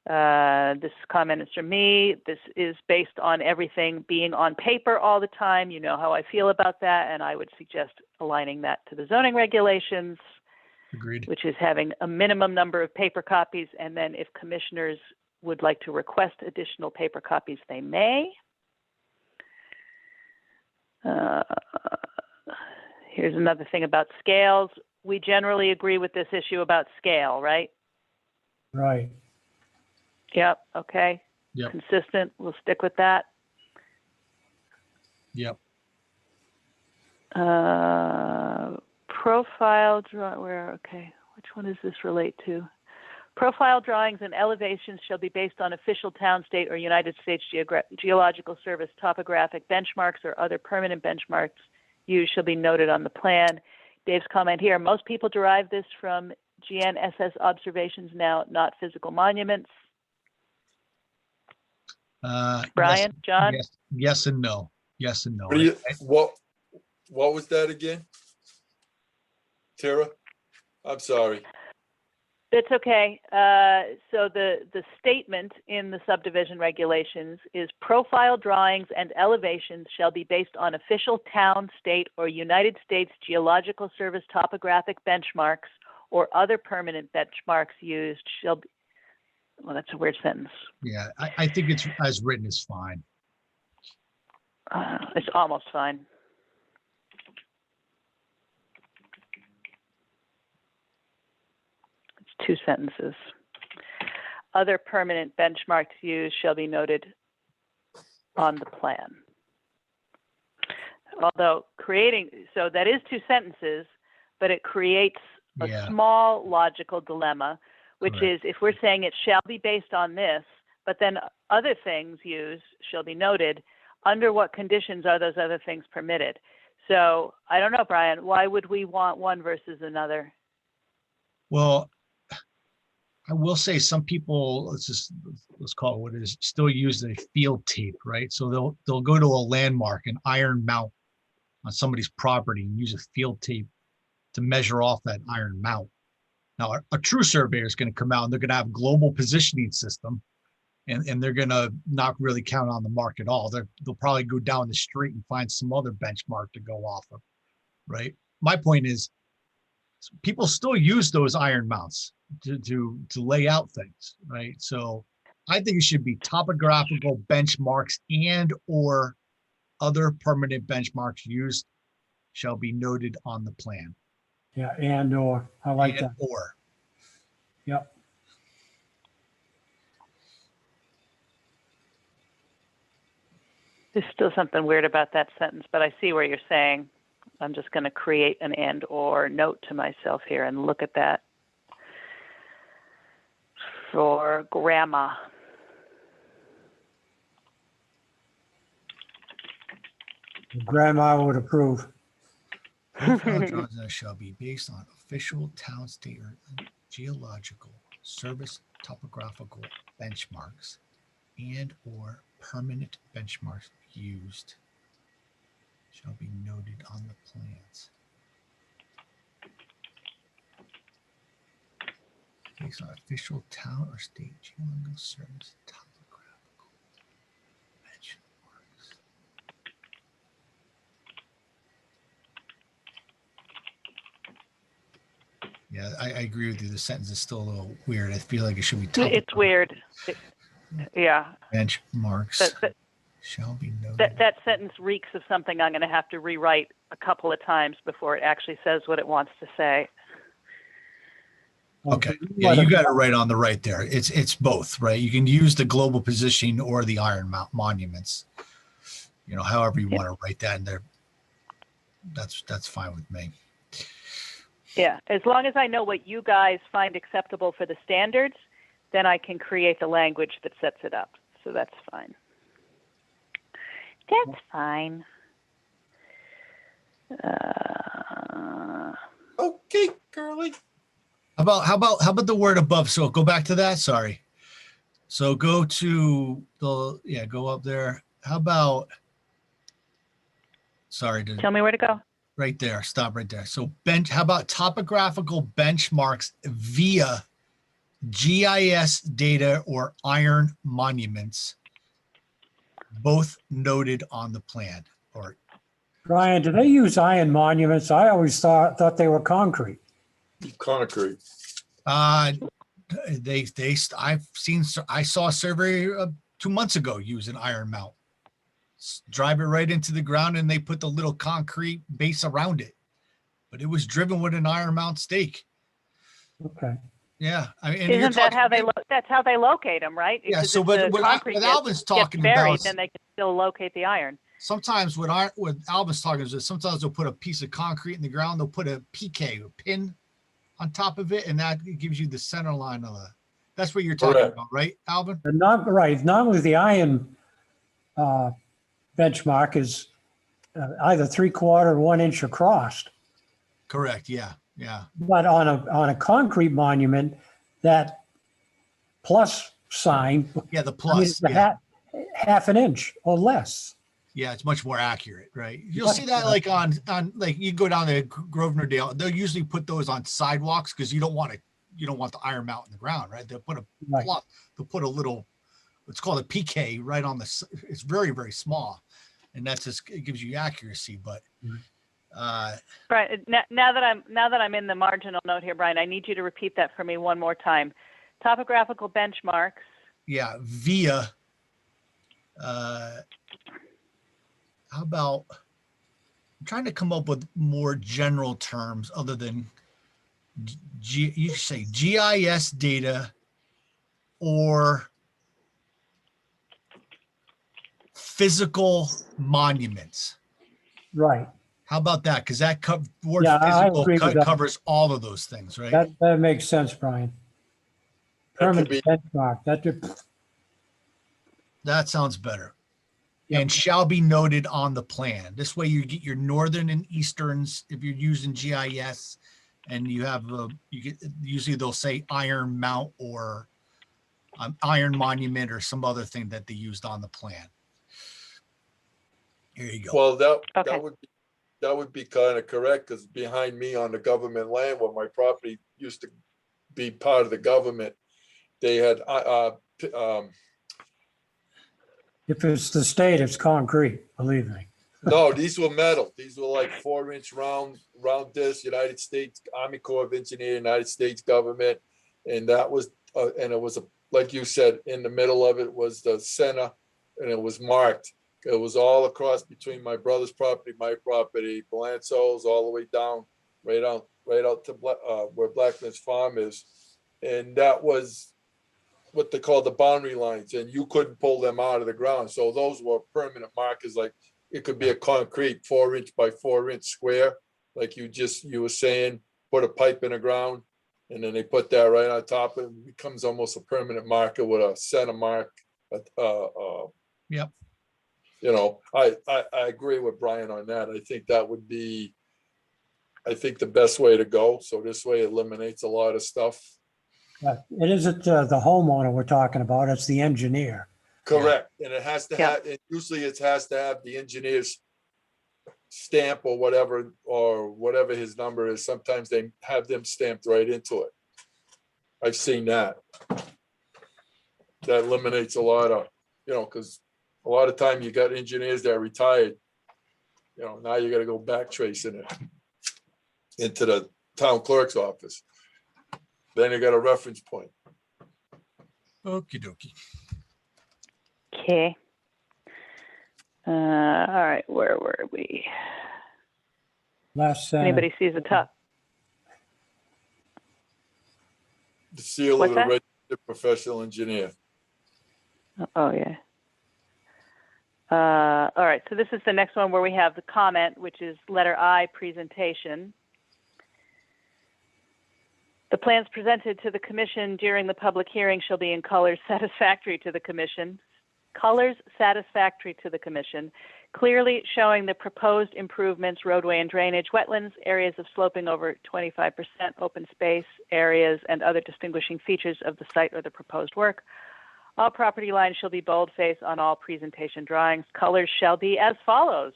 This comment is from me. This is based on everything being on paper all the time. You know how I feel about that, and I would suggest aligning that to the zoning regulations. Agreed. Which is having a minimum number of paper copies, and then if commissioners would like to request additional paper copies, they may. Here's another thing about scales. We generally agree with this issue about scale, right? Right. Yep, okay. Yep. Consistent, we'll stick with that. Yep. Profile draw, okay, which one does this relate to? Profile drawings and elevations shall be based on official town, state, or United States Geological Service topographic benchmarks or other permanent benchmarks used shall be noted on the plan. Dave's comment here, most people derive this from GNSS observations now, not physical monuments. Brian, Yes, John? yes and no. Yes and no. What was that again? Tara? I'm sorry. It's okay. So the statement in the subdivision regulations is profile drawings and elevations shall be based on official town, state, or United States Geological Service topographic benchmarks or other permanent benchmarks used shall be, well, that's a weird sentence. Yeah, I think it's as written is fine. It's almost fine. Two sentences. Other permanent benchmarks used shall be noted on the plan. Although so that is two sentences, but it creates a small logical dilemma, which Correct. is if we're saying it shall be based on this, but then other things used shall be noted, under what conditions are those other things permitted? So I don't know, Brian, why would we want one versus another? Well, I will say some people, let's call it what it is, still use a field tape, right? So they'll go to a landmark, an iron mount on somebody's property and use a field tape to measure off that iron mount. Now, a true surveyor is going to come out and they're going to have global positioning system and they're going to not really count on the mark at all. They'll probably go down the street and find some other benchmark to go off of, right? My point is people still use those iron mounts to lay out things, right? So I think it should be topographical benchmarks and or other permanent benchmarks used shall be noted on the plan. Yeah, and or, I like that. Or. Yep. There's still something weird about that sentence, but I see what you're saying. I'm just going to create an and or note to myself here and look at that for grammar. Grandma would approve. Profile drawings shall be based on official town, state, or geological service topographical benchmarks and or permanent benchmarks used shall be noted on the plans. Based on official town or state geological service topographical benchmarks. Yeah, I agree with you. The sentence is still a little weird. I feel like it should be It's weird. Yeah. Benchmarks shall be noted. That sentence reeks of something I'm going to have to rewrite a couple of times before it actually says what it wants to say. Okay. Yeah, you got it right on the right there. It's both, right? You can use the global positioning or the iron monuments. You know, however you want to write that in there. That's fine with me. Yeah, as long as I know what you guys find acceptable for the standards, then I can create the language that sets it up. So that's fine. That's fine. Okay, Curly. How about the word above? So go back to that. Sorry. So go to go up there. How about, sorry, Tell me where to go. right there. Stop right there. So how about topographical benchmarks via GIS data or iron monuments, both noted on the plan? Or Brian, do they use iron monuments? I always thought they were concrete. Concrete. I saw a survey 2 months ago use an iron mount. Drive it right into the ground and they put the little concrete base around it, but it was driven with an iron mount stake. Okay. Yeah, I mean, and Isn't that how they? That's how they locate them, right? Yeah. Because So, if but the what concrete Alvin's talking gets buried, about, then they can still locate the iron. sometimes what Alvin's talking is that sometimes they'll put a piece of concrete in the ground. They'll put a PK, a pin, on top of it, and that gives you the center line of the. That's what you're talking Correct. about, right, Alvin? But not right. Not with the iron benchmark is either 3/4 or 1 inch across. Correct. Yeah. Yeah. But on a concrete monument, that plus sign, Yeah. The I mean, plus. it's a Yeah. half an inch or less. Yeah, it's much more accurate, right? You'll Much see that more like on like you go down to Grosvenor-Dale, they'll usually put those on sidewalks because you don't want the iron mount in the ground, right? They'll put a Right. plot, they'll put a little, it's called a PK right on it's very, very small. And that's just, it gives you accuracy, but Brian, now that I'm in the marginal note here, Brian, I need you to repeat that for me one more time. Topographical benchmarks. yeah, via how about, I'm trying to come up with more general terms other than you say GIS data or physical monuments. Right. How about that? Because that word Yeah, I physical agree with that. covers all of those things, right? That makes sense, Brian. That could Permanent be, benchmark. That sounds better. Yep. And shall be noted on the plan. This way you get your northern and easterns if you're using GIS, and you have usually they'll say iron mount or iron monument or some other thing that they used on the plan. Here you go. well, Okay. that would be kind of correct, because behind me on the government land where my property used to be part of the government, they had If it's the state, it's concrete, believe me. no, these were metal. These were like 4-inch round disc, United States Army Corps of Engineers, United States government. And that was, and it was, like you said, in the middle of it was the center, and it was marked. It was all across between my brother's property, my property, Balanzo's, all the way down, right out to where Blackman's Farm is. And that was what they call the boundary lines, and you couldn't pull them out of the ground. So those were permanent markers. Like it could be a concrete 4-inch by 4-inch square, like you were saying, put a pipe in the ground, and then they put that right on top, and it becomes almost a permanent marker with a center mark. Yep. You know, I agree with Brian on that. I think that would be, the best way to go. So this way it eliminates a lot of stuff. It isn't the homeowner we're talking about, it's the engineer. Correct. And it has to Yeah. have, and usually it has to have the engineer's stamp or whatever his number is. Sometimes they have them stamped right into it. I've seen that. That eliminates a lot of, because a lot of time you got engineers that are retired. Now you got to go back tracing it into the town clerk's office. Then you got a reference point. Okie dokie. Okay. All right, where were we? Last sentence. Anybody sees the top? The seal What's of the that? registered professional engineer. Oh, yeah. All right, so this is the next one where we have the comment, which is letter I, presentation. The plans presented to the commission during the public hearing shall be in colors satisfactory to the commission. colors satisfactory to the commission, clearly showing the proposed improvements, roadway and drainage, wetlands, areas of sloping over 25%, open space areas, and other distinguishing features of the site or the proposed work. All property lines shall be boldface on all presentation drawings. Colors shall be as follows.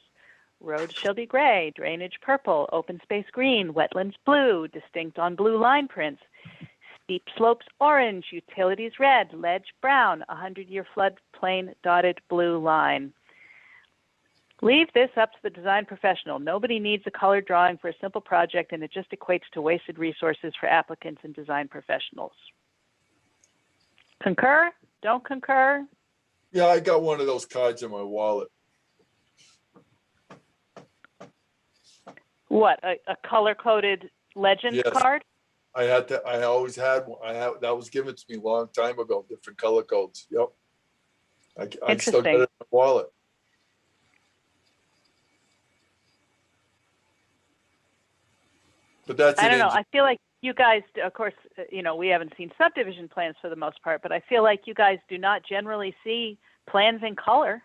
Roads shall be gray, drainage purple, open space green, wetlands blue, distinct on blue line prints, steep slopes orange, utilities red, ledge brown, 100-year floodplain dotted blue line. Leave this up to the design professional. Nobody needs a colored drawing for a simple project, and it just equates to wasted resources for applicants and design professionals. Concur? Don't concur? Yeah, I got one of those cards in my wallet. What, a color-coded legend Yes. card? I always had one. That was given to me a long time ago, different color codes. Yep. I still got it in my wallet. But that's I don't know. I feel like you guys, of course, we haven't seen subdivision plans for the most part, but I feel like you guys do not generally see plans in color.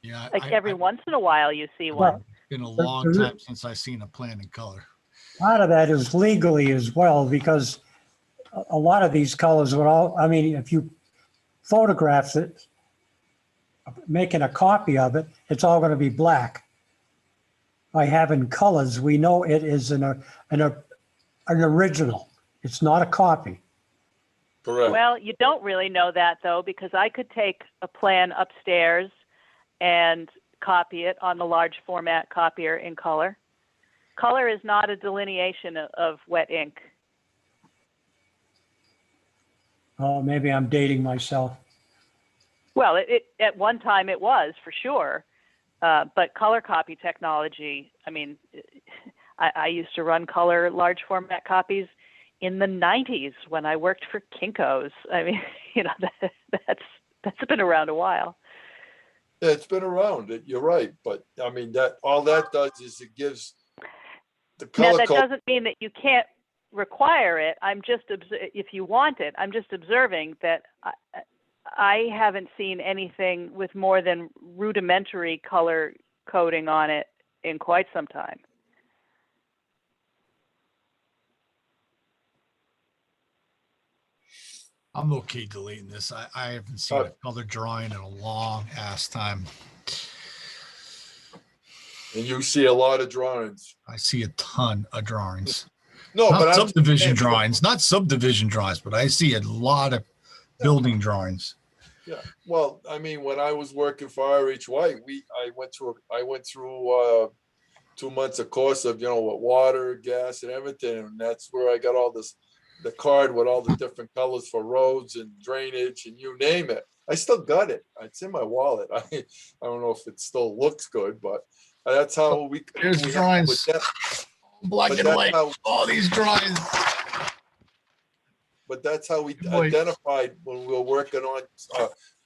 Yeah. Like every once in a while you see one. Well, It's been a long time since I've seen a plan in color. part of that is legally as well, because a lot of these colors would all, I mean, if you photograph it, making a copy of it, it's all going to be black. By having colors, we know it is an original. It's not a copy. correct. Well, you don't really know that though, because I could take a plan upstairs and copy it on the large format copier in color. Color is not a delineation of wet ink. Oh, maybe I'm dating myself. Well, it at one time it was for sure, but color copy technology. I mean, I used to run color large format copies in the 90s when I worked for Kinko's. I mean, that's been around a while. Yeah, it's been around. You're right, but I mean all that does is it gives the Now, color that code. doesn't mean that you can't require it. I'm just, if you want it, I'm just observing that I haven't seen anything with more than rudimentary color coding on it in quite some time. I'm okay deleting this. I haven't seen a color drawing in a long ass time. And you see a lot of drawings. I see a ton of drawings. No, Not but subdivision drawings, not subdivision drawings, but I see a lot of building drawings. Yeah, well, I mean, when I was working for RH White, I went through 2 months of course of with water, gas, and everything, and that's where I got all the card with all the different colors for roads and drainage and you name it. I still got it. It's in my wallet. I don't know if it still looks good, but that's how we. There's we drawings. Black but and that's white. how- All these drawings. But that's how we Boy. identified when we were working on,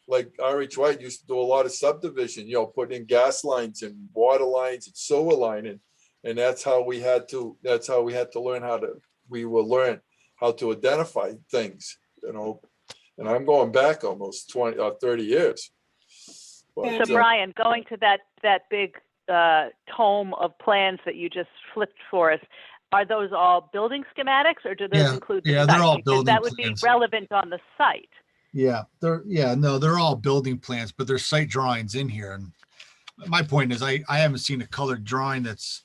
like RH White used to do a lot of subdivision, putting in gas lines and water lines and sewer lining. And that's how we had to learn learn how to identify things, and I'm going back almost 20 or 30 years. But, So Brian, going to that big tome of plans that you just flipped for us, are those all building schematics, or do those include the yeah, site? they're all Because building that would plans. be relevant on the site. Yeah, they're all building plans, but there's site drawings in here. And my point is I haven't seen a colored drawing that's,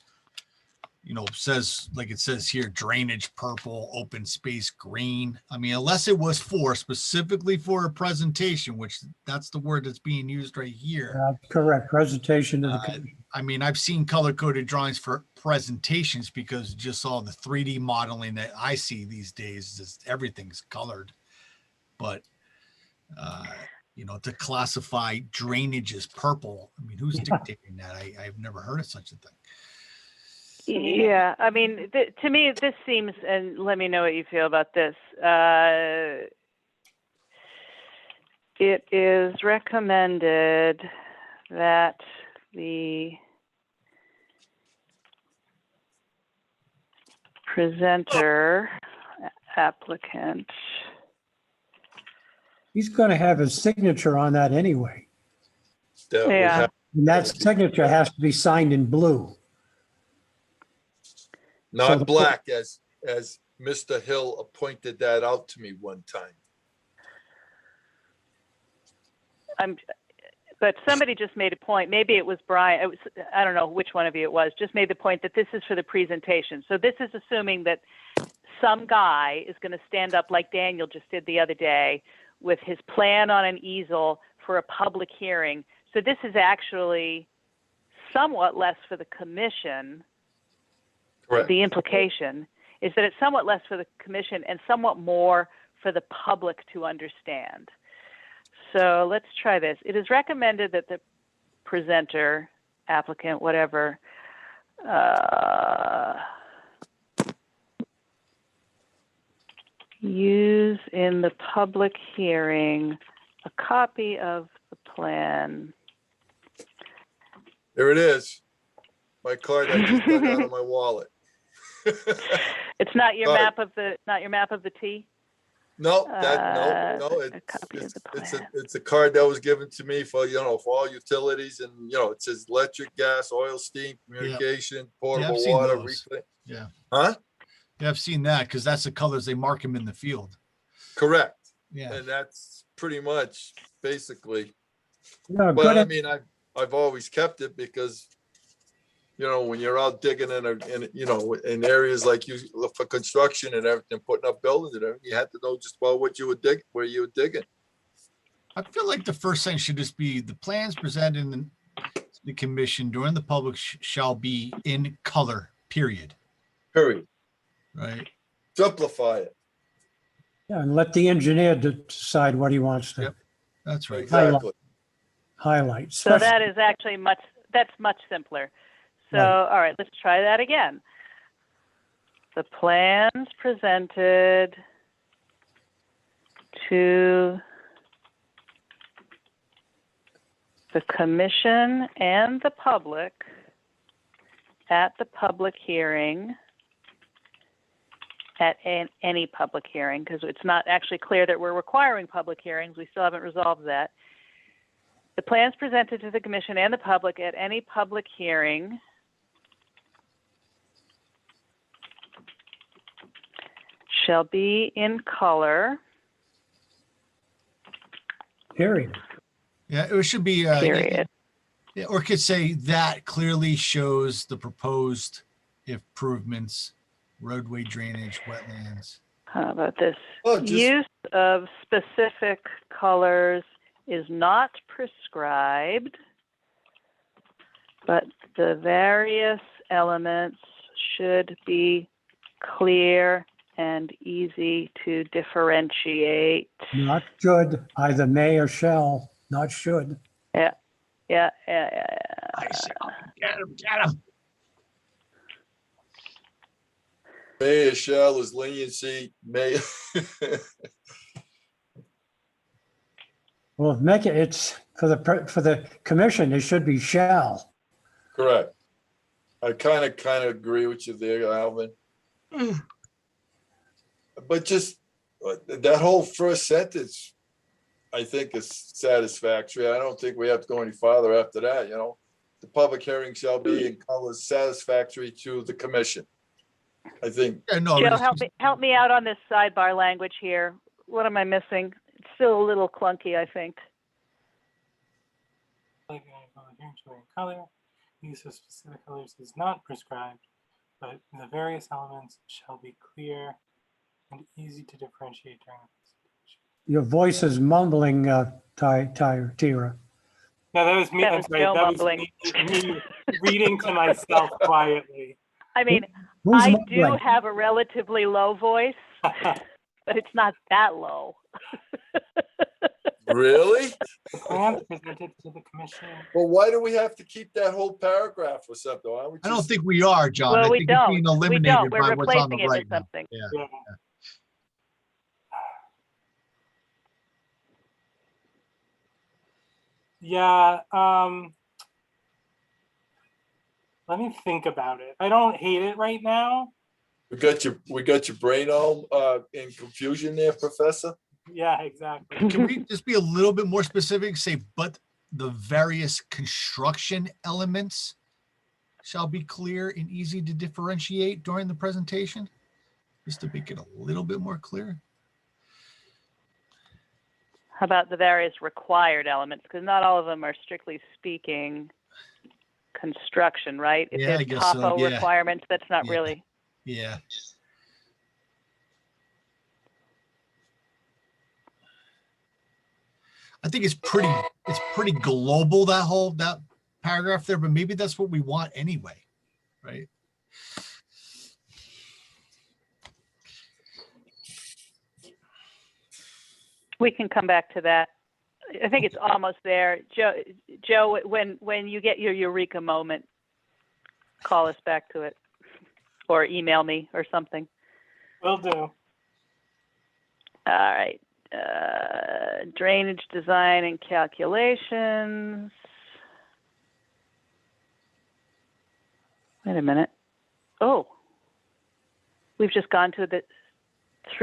says, like it says here, drainage purple, open space green. I mean, unless it was specifically for a presentation, which that's the word that's being used right here. Correct. Presentation to the commission. I mean, I've seen color coded drawings for presentations because just all the 3D modeling that I see these days is everything's colored. But, to classify drainage as purple, I mean, who's dictating that? I've never heard of such a thing. Yeah, I mean, to me, this seems, and let me know what you feel about this. It is recommended that the presenter applicant. He's going to have his signature on that anyway. that would Yeah. have, And that signature has to be signed in blue. not the- black, as Mr. Hill pointed that out to me one time. But somebody just made a point, maybe it was Brian, I don't know which one of you it was, just made the point that this is for the presentation. So this is assuming that some guy is going to stand up like Daniel just did the other day with his plan on an easel for a public hearing. So this is actually somewhat less for the commission. Correct. The implication is that it's somewhat less for the commission and somewhat more for the public to understand. So let's try this. It is recommended that the presenter, applicant, whatever, use in the public hearing a copy of the plan. There it is. My card I just dug out of my wallet. It's not your Sorry. map of the T? No, A copy of the it's a card that was given to me for, for all utilities, and, it says electric, gas, oil, steam, communication, portable I've seen water, those. reclaim. Yeah. Huh? Yeah, I've seen that because that's the colors they mark them in the field. Correct. Yeah. And that's pretty much basically, Yeah, but good. I mean, I've always kept it because, when you're out digging in areas like you for construction and everything, putting up buildings and everything, you had to know just about what you would dig, where you were digging. I feel like the first thing should just be the plans presented in the commission during the public shall be in color, period. Period. Right. Simplify it. Yeah, and let the engineer decide what he wants to Yep. That's right. Exactly. highlight. So that is actually much simpler. So, Right. all right, let's try that again. The plans presented to the commission and the public at the public hearing, at any public hearing, because it's not actually clear that we're requiring public hearings. We still haven't resolved that. The plans presented to the commission and the public at any public hearing shall be in color, Period. Yeah, it should be. period. Yeah, or it could say that clearly shows the proposed improvements, roadway drainage, wetlands. How about this? Oh, just- Use of specific colors is not prescribed, but the various elements should be clear and easy to differentiate. Not should, either may or shall, not should. Yeah. I see. Get him. May or shall is leniency, may. Well, make it's for the commission, it should be shall. Correct. I kind of agree with you there, Alvin. But just that whole first sentence, I think, is satisfactory. I don't think we have to go any farther after that, The public hearing shall be in colors satisfactory to the commission. I think. Yeah, no, Joe, it's- help me out on this sidebar language here. What am I missing? It's still a little clunky, I think. Color, use of specific colors is not prescribed, but the various elements shall be clear and easy to differentiate during the presentation. Your voice is mumbling, Tira. No, that was me. That I'm was sorry. Joe That mumbling. was me reading to myself quietly. I mean, Who's I do mumbling? have a relatively low voice, but it's not that low. Really? The plans presented to the commission. Well, why do we have to keep that whole paragraph or something? Why don't we I don't just- think we are, John. I Well, we think it's being don't. We eliminated don't. We're by what's on replacing the it right with now. something. Yeah. Yeah. Let me think about it. I don't hate it right now. We got your brain all in confusion there, Professor. Yeah, exactly. Can we just be a little bit more specific? Say, but the various construction elements shall be clear and easy to differentiate during the presentation, just to make it a little bit more clear. How about the various required elements? Because not all of them are strictly speaking construction, right? If Yeah, I there's guess so, topo yeah. requirements, that's not Yeah. really. Yeah. I think it's pretty global, that paragraph there, but maybe that's what we want anyway, right? We can come back to that. I think it's almost there. Joe, when you get your eureka moment, call us back to it or email me or something. Will do. All right. Drainage design and calculations. Wait a minute. Oh, we've just gone through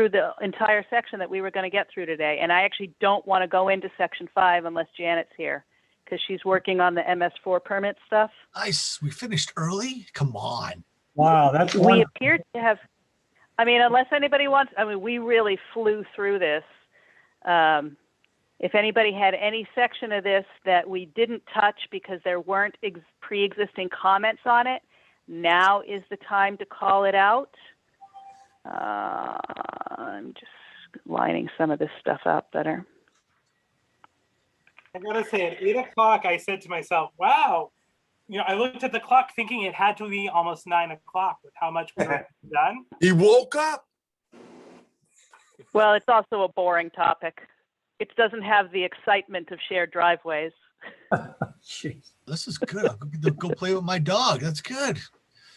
the entire section that we were going to get through today. And I actually don't want to go into section 5 unless Janet's here, because she's working on the MS4 permit stuff. Nice. We finished early. Come on. Wow, that's We wonderful. appear to have, I mean, unless anybody wants, I mean, we really flew through this. If anybody had any section of this that we didn't touch because there weren't pre-existing comments on it, now is the time to call it out. I'm just lining some of this stuff up better. I gotta say, at 8 o'clock, I said to myself, wow, I looked at the clock thinking it had to be almost 9 o'clock with how much we were done. He woke up. Well, it's also a boring topic. It doesn't have the excitement of shared driveways. Jeez. This is good. I'll go play with my dog. That's good.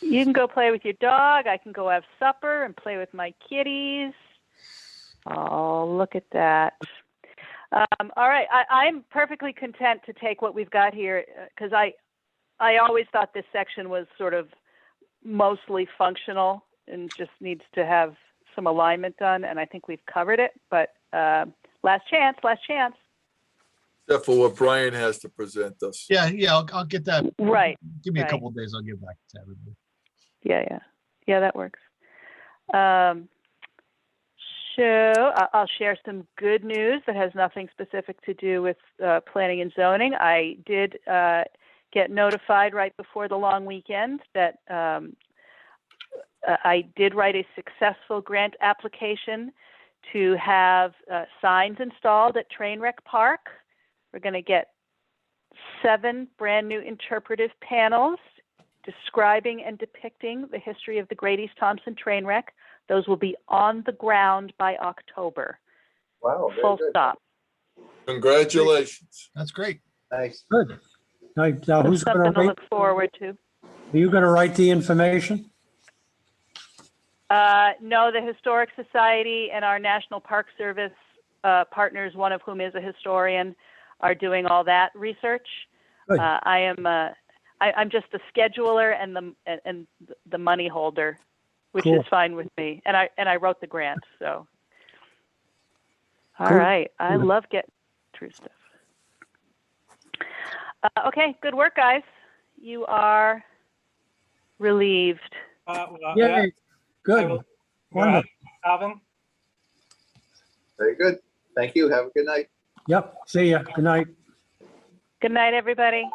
You can go play with your dog. I can go have supper and play with my kitties. Oh, look at that. All right. I'm perfectly content to take what we've got here because I always thought this section was sort of mostly functional and just needs to have some alignment done. And I think we've covered it. But last chance. Except for what Brian has to present us. Yeah. I'll get that. Right. Give me a right. couple of days. I'll get back to everybody. Yeah, that works. So I'll share some good news that has nothing specific to do with planning and zoning. I did get notified right before the long weekend that I did write a successful grant application to have signs installed at Trainwreck Park. We're going to get 7 brand new interpretive panels describing and depicting the history of the Great East Thompson train wreck. Those will be on the ground by October. Wow. very Full good. stop. Congratulations. That's great. Nice. Good. Now, So who's going something to to look forward to. Are you going to write the information? No, the Historic Society and our National Park Service partners, one of whom is a historian, are doing all that research. Good. I'm just the scheduler and the money holder, which Cool. is fine with me. And I wrote the grant, so. All Cool. right, I love getting through stuff. Okay, good work, guys. You are relieved. Yeah. Yay. Good. I will- Go ahead, Wonderful. Alvin. Very good. Thank you. Have a good night. Yep. See ya. Good night. Good night, everybody.